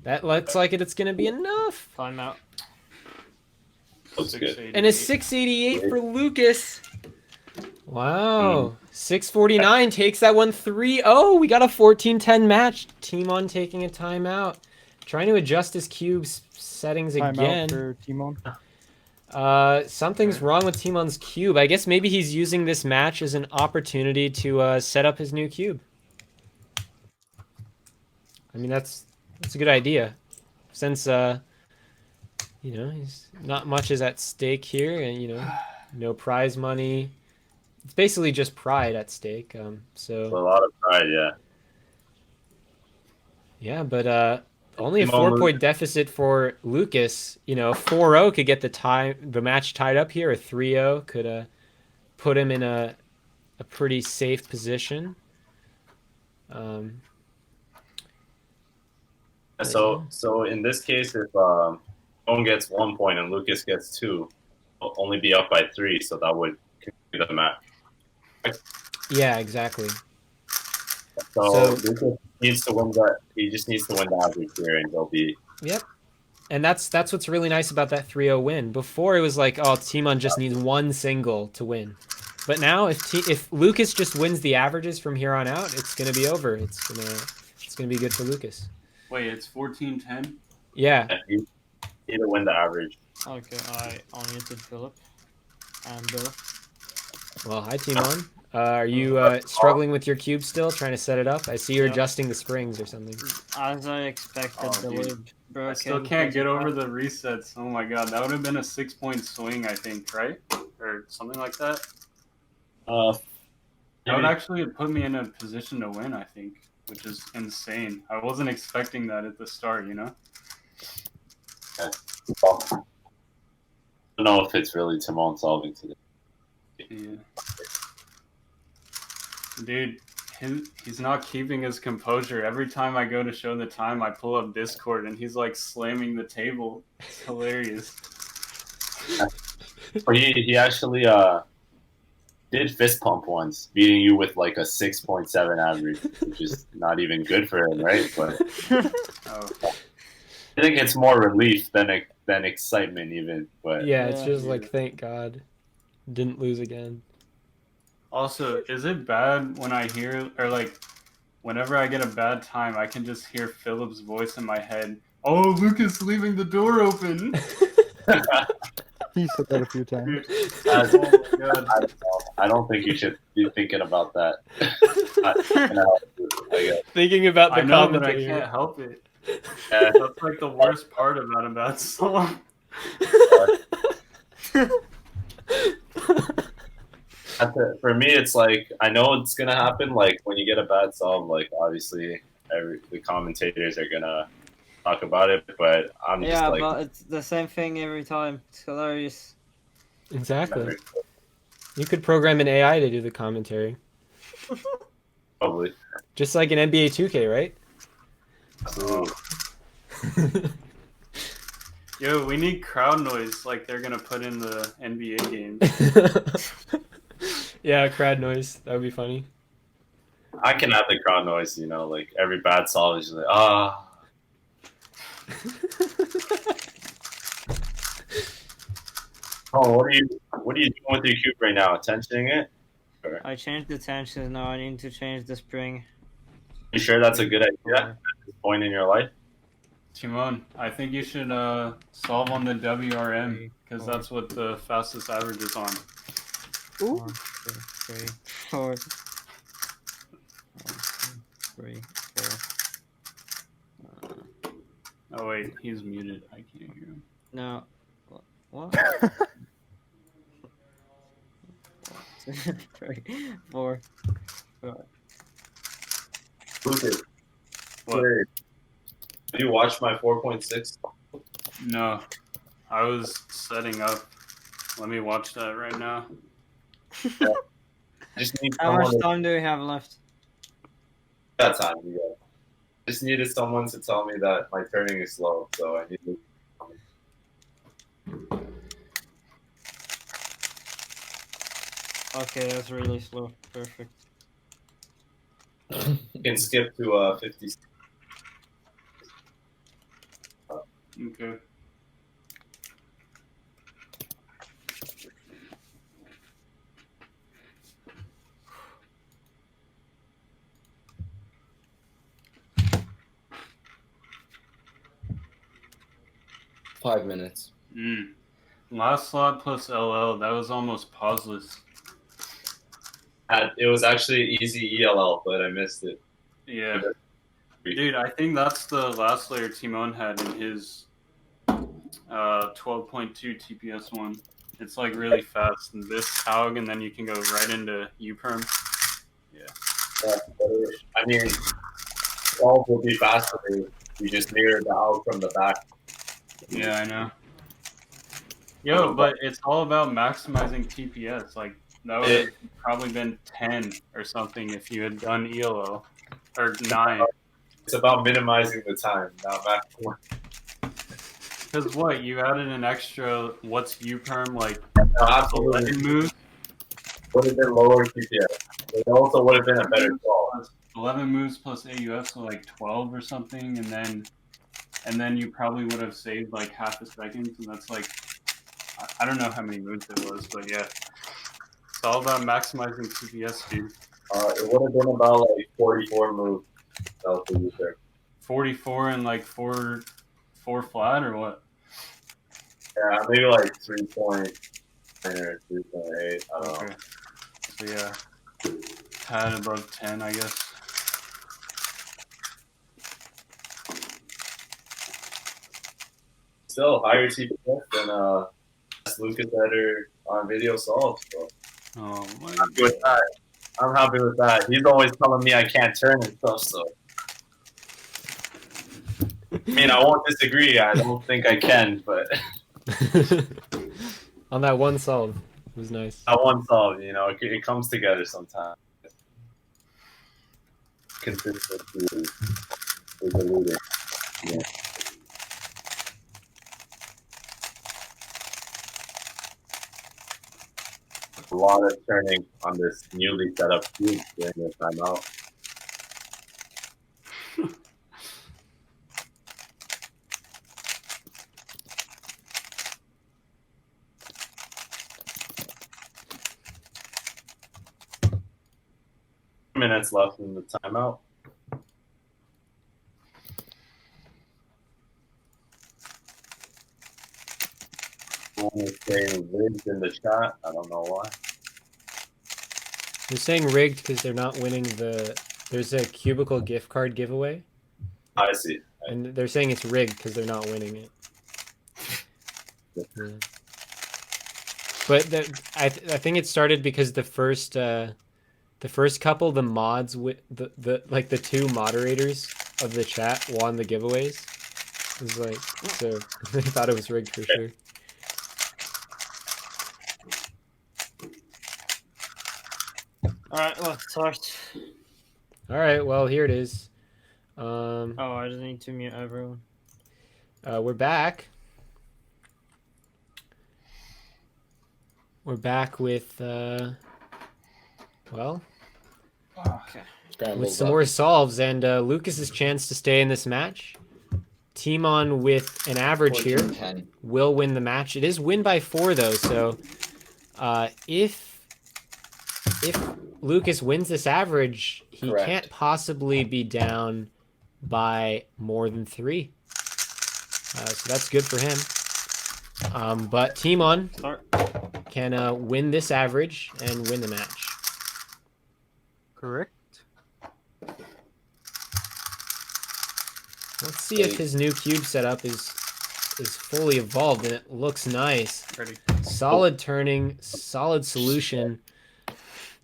That looks like it's going to be enough. Timeout. Looks good. 688. And a 688 for Lucas. Wow. 649 takes that one 3-0. We got a 14-10 match. Tymon taking a timeout. Trying to adjust his cube's settings again. Timeout for Tymon. Something's wrong with Tymon's cube. I guess maybe he's using this match as an opportunity to set up his new cube. I mean, that's a good idea. Since, you know, not much is at stake here, and, you know, no prize money. It's basically just pride at stake. So a lot of pride, yeah. Yeah, but only a Tymon 4-point deficit for Lucas. You know, 4-0 could get the match tied up here. A 3-0 could put him in a pretty safe position. So in this case, if Owen gets 1 point and Lucas gets 2, he'll only be up by 3, so that would complete the match. Yeah, exactly. So Lucas needs to win that. He just needs to win the average here, and he'll be. Yep. And that's what's really nice about that 3-0 win. Before it was like, oh, Tymon just needs one single to win. But now if Lucas just wins the averages from here on out, it's gonna be over. It's gonna be good for Lucas. Wait, it's 14-10? Yeah. You need to win the average. Okay, I unmuted Philip and Bill. Well, hi Tymon. Are you struggling with your cube still, trying to set it up? I see you're adjusting the springs or something. As I expected, the dude. loop broke. I still can't get over the resets. Oh my god, that would have been a 6-point swing, I think, right? Or something like that. That would actually have put me in a position to win, I think, which is insane. I wasn't expecting that at the start, you know? Well, I don't know if it's really Tymon solving today. Yeah. Dude, he's not keeping his composure. Every time I go to show the time, I pull up Discord and he's like slamming the table. It's hilarious. He actually did fist pump once, beating you with like a 6.7 average, which is not even good for him, right? But I think it's more relief than excitement, even. But yeah, it's just like, thank God, didn't lose again. Also, is it bad when I hear, or like, whenever I get a bad time, I can just hear Philip's voice in my head? Oh, Lucas leaving the door open. He said that a few times. Oh my god. I don't think you should be thinking about that. Thinking about the I know, but I commentary. can't help it. Yeah, that's like the worst part about a bad song. For me, it's like, I know it's gonna happen. Like when you get a bad song, like obviously the commentators are gonna talk about it, but I'm just like, but it's the same thing every time. It's hilarious. Exactly. You could program an AI to do the commentary. probably. Just like in NBA 2K, right? Yo, we need crowd noise like they're gonna put in the NBA games. Yeah, crowd noise. That would be funny. I can have the crowd noise, you know, like every bad song is just like, ah. Oh, what are you doing with your cube right now? Tensioning it? Or, I changed the tensions, now I need to change the spring. you sure that's a good idea at this point in your life? Tymon, I think you should solve on the WRM because that's what the fastest average is on. Ooh. 1, 2, 3, 4. 1, 2, 3, 4. Oh wait, he's muted. I can't hear him. No. What? 3, 4. Lucas, What? have you watched my 4.6? No, I was setting up. Let me watch that right now. Just need How someone much time do we have left? that time. Yeah. Just needed someone to tell me that my turning is slow, so I need to. Okay, that's really slow. Perfect. You can skip to 50. Okay. Five minutes. Last slot plus LL, that was almost pauseless. It was actually easy ELL, but I missed it. Yeah. Dude, I think that's the last layer Tymon had in his 12.2 TPS one. It's like really fast. And this Haug, and then you can go right into U-perm. Yeah, I mean, 12 will be faster. We just mirror the out from the back. Yeah, I know. Yo, but it's all about maximizing TPS. Like, that would have probably been 10 or something if you had done ELO. Or 9. It's about minimizing the time, not maximum. Because what, you added an extra, what's U-perm, like No, absolutely. 11 moves? Would have been lower TPS. It also would have been a better call. 11 moves plus AUF, so like 12 or something, and then you probably would have saved like half a second, and that's like, I don't know how many moves it was, but yeah. It's all about maximizing TPS, dude. It would have been about like 44 moves. That was the user. 44 and like four flat, or what? Yeah, maybe like 3.9 or 3.8. I don't know. Okay. So yeah, tad above 10, I guess. Still higher TPS than Lucas Etter on video solves. So. Oh my I'm happy with that. I'm happy with that. He's always telling me I can't turn and stuff, so. I mean, I won't disagree. I don't think I can, but. On that one solve, it was nice. That one solve, you know, it comes together sometimes. Consistency is a leader. Yeah. A lot of turning on this newly set up cube during this timeout. Minutes left in the timeout. Someone is saying rigged in the chat. I don't know why. They're saying rigged because they're not winning the. There's a cubicle gift card giveaway, I see. and they're saying it's rigged because they're not winning it. Yeah. But I think it started because the first couple, the mods with the two moderators of the chat won the giveaways. It was like, so they thought it was rigged for sure. Alright, let's start. All right, well here it is. Oh, I just need to mute everyone. We're back. We're back with well, Okay. with some more solves and Lucas's chance to stay in this match. Tymon with an average here 14-10. will win the match. It is win by 4 though, so if Lucas wins this average, he Correct. can't possibly be down by more than 3. So that's good for him. But Tymon Start. can win this average and win the match. Correct. Let's see if his new cube setup is fully evolved, and it looks nice. Ready. Solid turning, solid solution.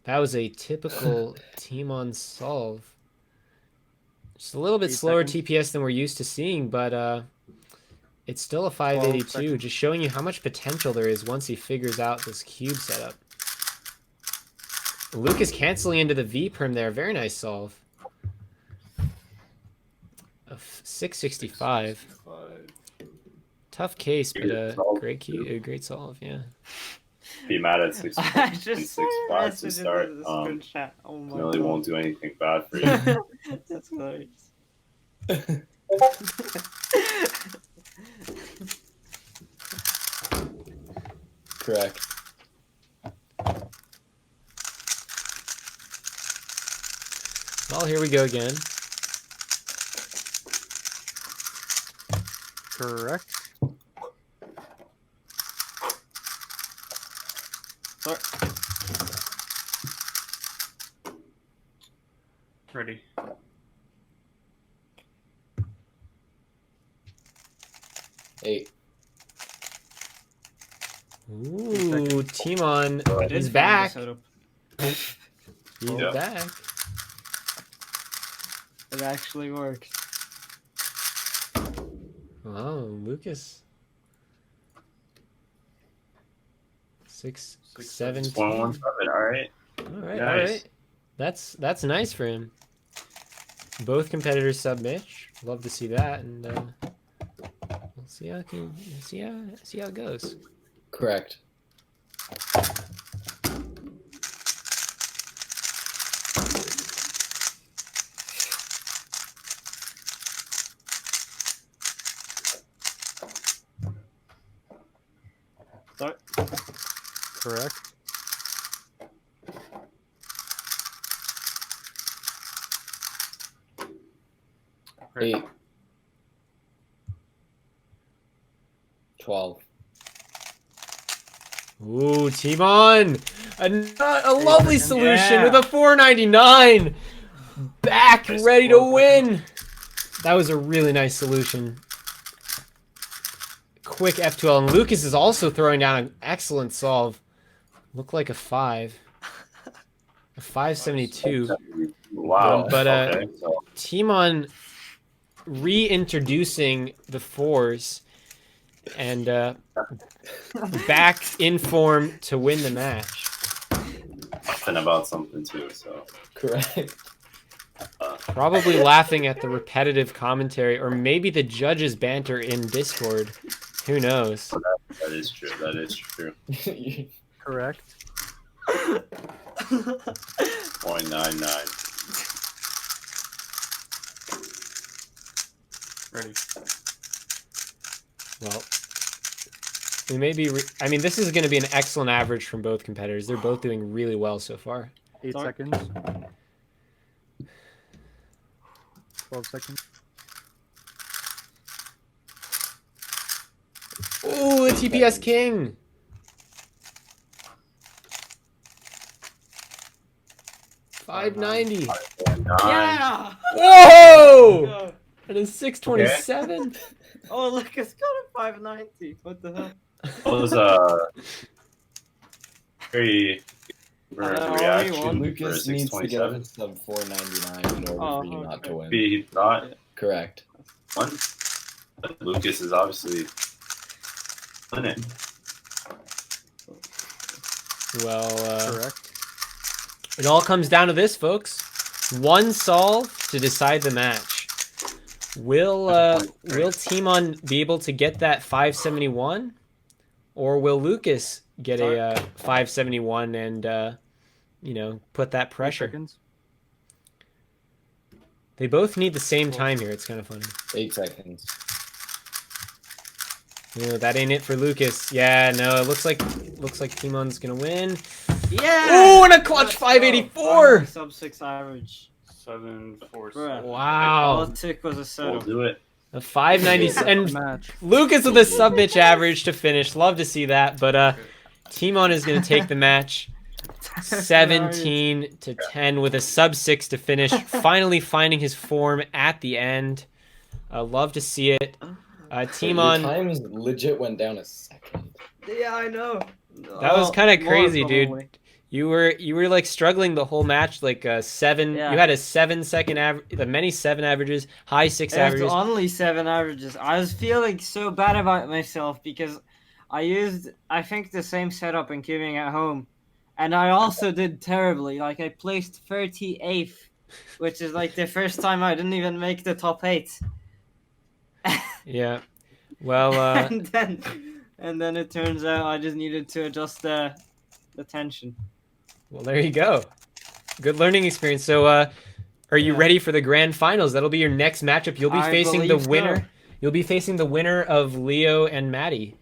That was a typical Tymon solve. Just a little bit 8 slower seconds. TPS than we're used to seeing, but it's still a 582. seconds. Just showing you how much potential there is once he figures out this cube setup. Lucas canceling into the V perm there. Very nice solve. A 665. Tough case, but great solve. Yeah. Be mad at 6 I and just 6-5 to start. Oh my Really God. won't do anything bad for you. That's hilarious. Correct. Well, here we go again. Correct. Start. Ready. Eight. Ooh, Tymon I did is find back. the setup. He's Yeah. back. It actually worked. Wow, Lucas. 6, 7. 117. All right. All right, Nice. all right. That's nice for him. Both competitors sub Mitch. Love to see that, and we'll see how it goes. Correct. Sorry. Correct. Eight. 12. Ooh, Tymon! A lovely solution Yeah. with a 499! Back, ready to win! That was a really nice solution. Quick F2L, and Lucas is also throwing down an excellent solve. Looked like a 5. A 572. Wow. But okay, so Tymon reintroducing the 4s and back in form to win the match. something about something too. So Correct. Probably laughing at the repetitive commentary, or maybe the judges' banter in Discord. Who knows? that is true. That is true. Correct. 0.99. Ready. Well, we may be. I mean, this is going to be an excellent average from both competitors. They're both doing really well so far. 8 Sorry. seconds. 12 seconds. Ooh, the TPS King. $590. 0.9. Yeah! Whoa! And a 627. Oh, look, it's got a 590. What the hell? That was very reaction for Lucas needs to get a 627. sub 499 in order for you not to win. He not Correct. one. But Lucas is obviously winning. Well, Correct. it all comes down to this, folks. One solve to decide the match. Will Tymon be able to get that 571, or will Lucas get a 571 and put that 8 pressure? seconds. They both need the same time here. It's kind of funny. 8 seconds. That ain't it for Lucas. Yeah, no, it looks like Tymon's gonna win. Yeah! Ooh, and a clutch 584. Sub 6 average. 7-4. Bruh. All Wow, it took was a We'll setup. do it. a 590 and Match. Lucas with a sub-bitch average to finish. Love to see that, but Tymon is gonna take the match 17-10 with a sub 6 to finish. Finally finding his form at the end. Love to see it. Your Tymon, times legit went down a second. Yeah, I know. that was kind of More crazy, dude. probably. You were like struggling the whole match, like 7. Yeah. You had a 7-second average, the many 7 averages, high 6 It was averages. only 7 averages. I was feeling so bad about myself because I used, I think, the same setup in cubing at home. And I also did terribly. Like, I placed 38th, which is like the first time I didn't even make the top 8. Yeah. Well, and then it turns out I just needed to adjust the tension. well, there you go. Good learning experience. So, are you Yeah. ready for the grand finals? That'll be your next matchup. You'll be I facing the believe so. winner. You'll be facing the winner of Leo and Maddie.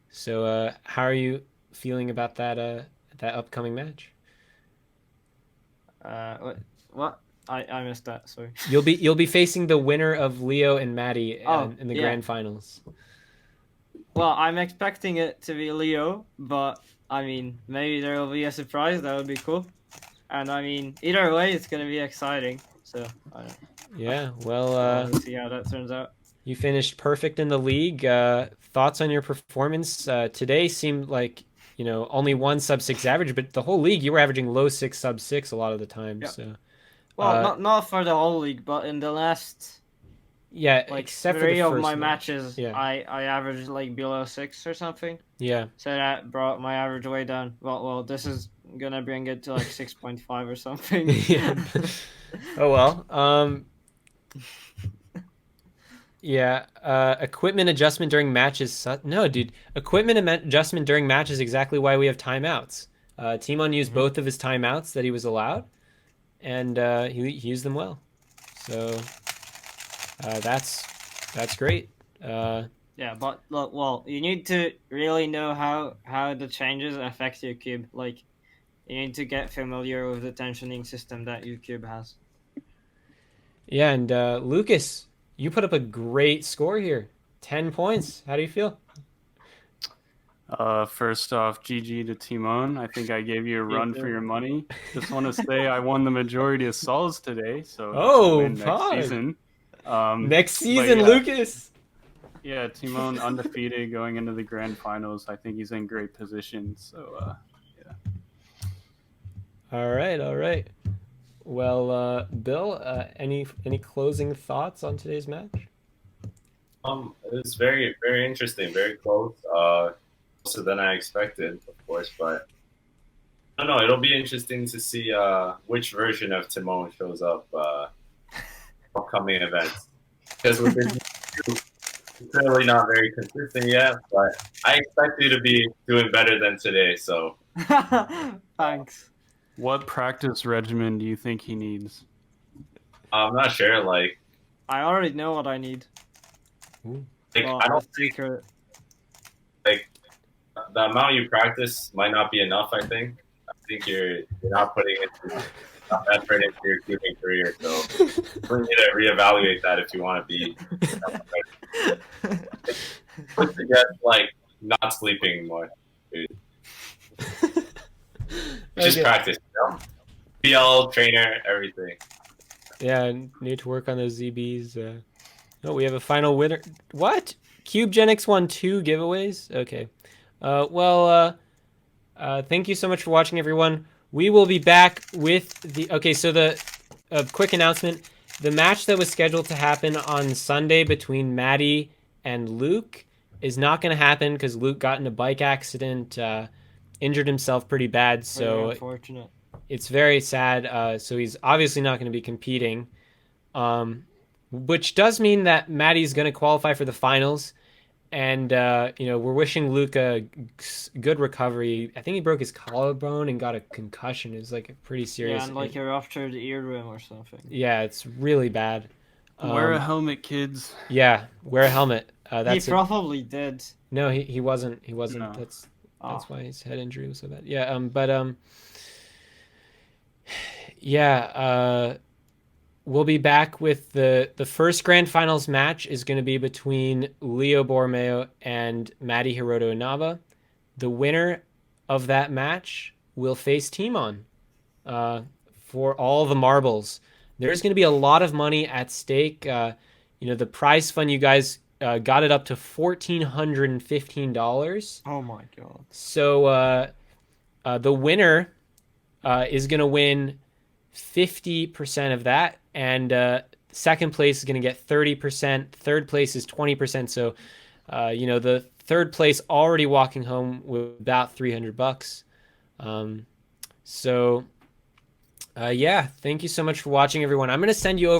So, how are you feeling about that upcoming match? What? I missed that. Sorry. You'll be facing the winner of Leo and Maddie in the yeah. grand finals. Well, I'm expecting it to be Leo, but I mean, maybe there will be a surprise. That would be cool. And I mean, either way, it's gonna be exciting. So I don't Yeah. Well, we'll see how that turns out. you finished perfect in the league. Thoughts on your performance today? Seemed like only 1 sub 6 average, but the whole league you were averaging low 6 sub 6 a lot of the time. Yeah. So. Well, not for the whole league, but in the last Yeah, like except for 3 the of first my match. matches, Yeah. I averaged like below 6 or something. Yeah. So that brought my average way down. Well, this is gonna bring it to like 6.5 or something. Yeah. Oh well. Yeah. Equipment adjustment during matches. No, dude. Equipment adjustment during matches is exactly why we have timeouts. Tymon used both of his timeouts that he was allowed, and he used them well. So that's great. Yeah, but look, well, you need to really know how the changes affect your cube. Like, you need to get familiar with the tensioning system that your cube has. Yeah, and Lucas, you put up a great score here. 10 points. How do you feel? First off, GG to Tymon. I think I gave you a run for your money. Just want to say I won the majority of sols today, so you can win next season. Next season, yeah. Lucas. Yeah, Tymon undefeated going into the grand finals. I think he's in great position. So, yeah. All right. Well, Bill, any closing thoughts on today's match? It was very, very interesting, very close. Closer than I expected, of course, but I don't know. It'll be interesting to see which version of Tymon shows up upcoming events. Because with this, it's clearly not very consistent yet, but I expect you to be doing better than today. So, Thanks. What practice regimen do you think he needs? I'm not sure. Like, I already know what I need. Well, I don't think like the amount you practice might not be enough. I think you're not putting enough effort into your cubing career. So we need to reevaluate that if you want to be. Put to get like not sleeping more, dude. Just practice, you know? PL trainer, everything. Yeah, need to work on those ZBs. No, we have a final winner. What? CubeGenix won 2 giveaways? Okay. Thank you so much for watching, everyone. We will be back with the... Okay, so a quick announcement. The match that was scheduled to happen on Sunday between Maddie and Luke is not going to happen because Luke got in a bike accident, injured himself pretty bad. So very unfortunate. It's very sad. So he's obviously not going to be competing. Which does mean that Maddie's going to qualify for the finals. And, we're wishing Luke a good recovery. I think he broke his collarbone and got a concussion. It was like a pretty serious... Yeah, and like a ruptured earlobe or something. Yeah, it's really bad. Wear a helmet, kids. Yeah, wear a helmet. He probably did. No, he wasn't. He wasn't. No. That's why his head injury was so bad. Yeah, we'll be back with the first grand finals match is going to be between Leo Borromeo and Matti Hiroto Inaba. The winner of that match will face Tymon for all the marbles. There's going to be a lot of money at stake. The prize fund, you guys got it up to $1,415. Oh my god. So the winner is going to win 50% of that, and second place is going to get 30%. Third place is 20%. So, the third place already walking home with about $300. Thank you so much for watching, everyone. I'm going to send you over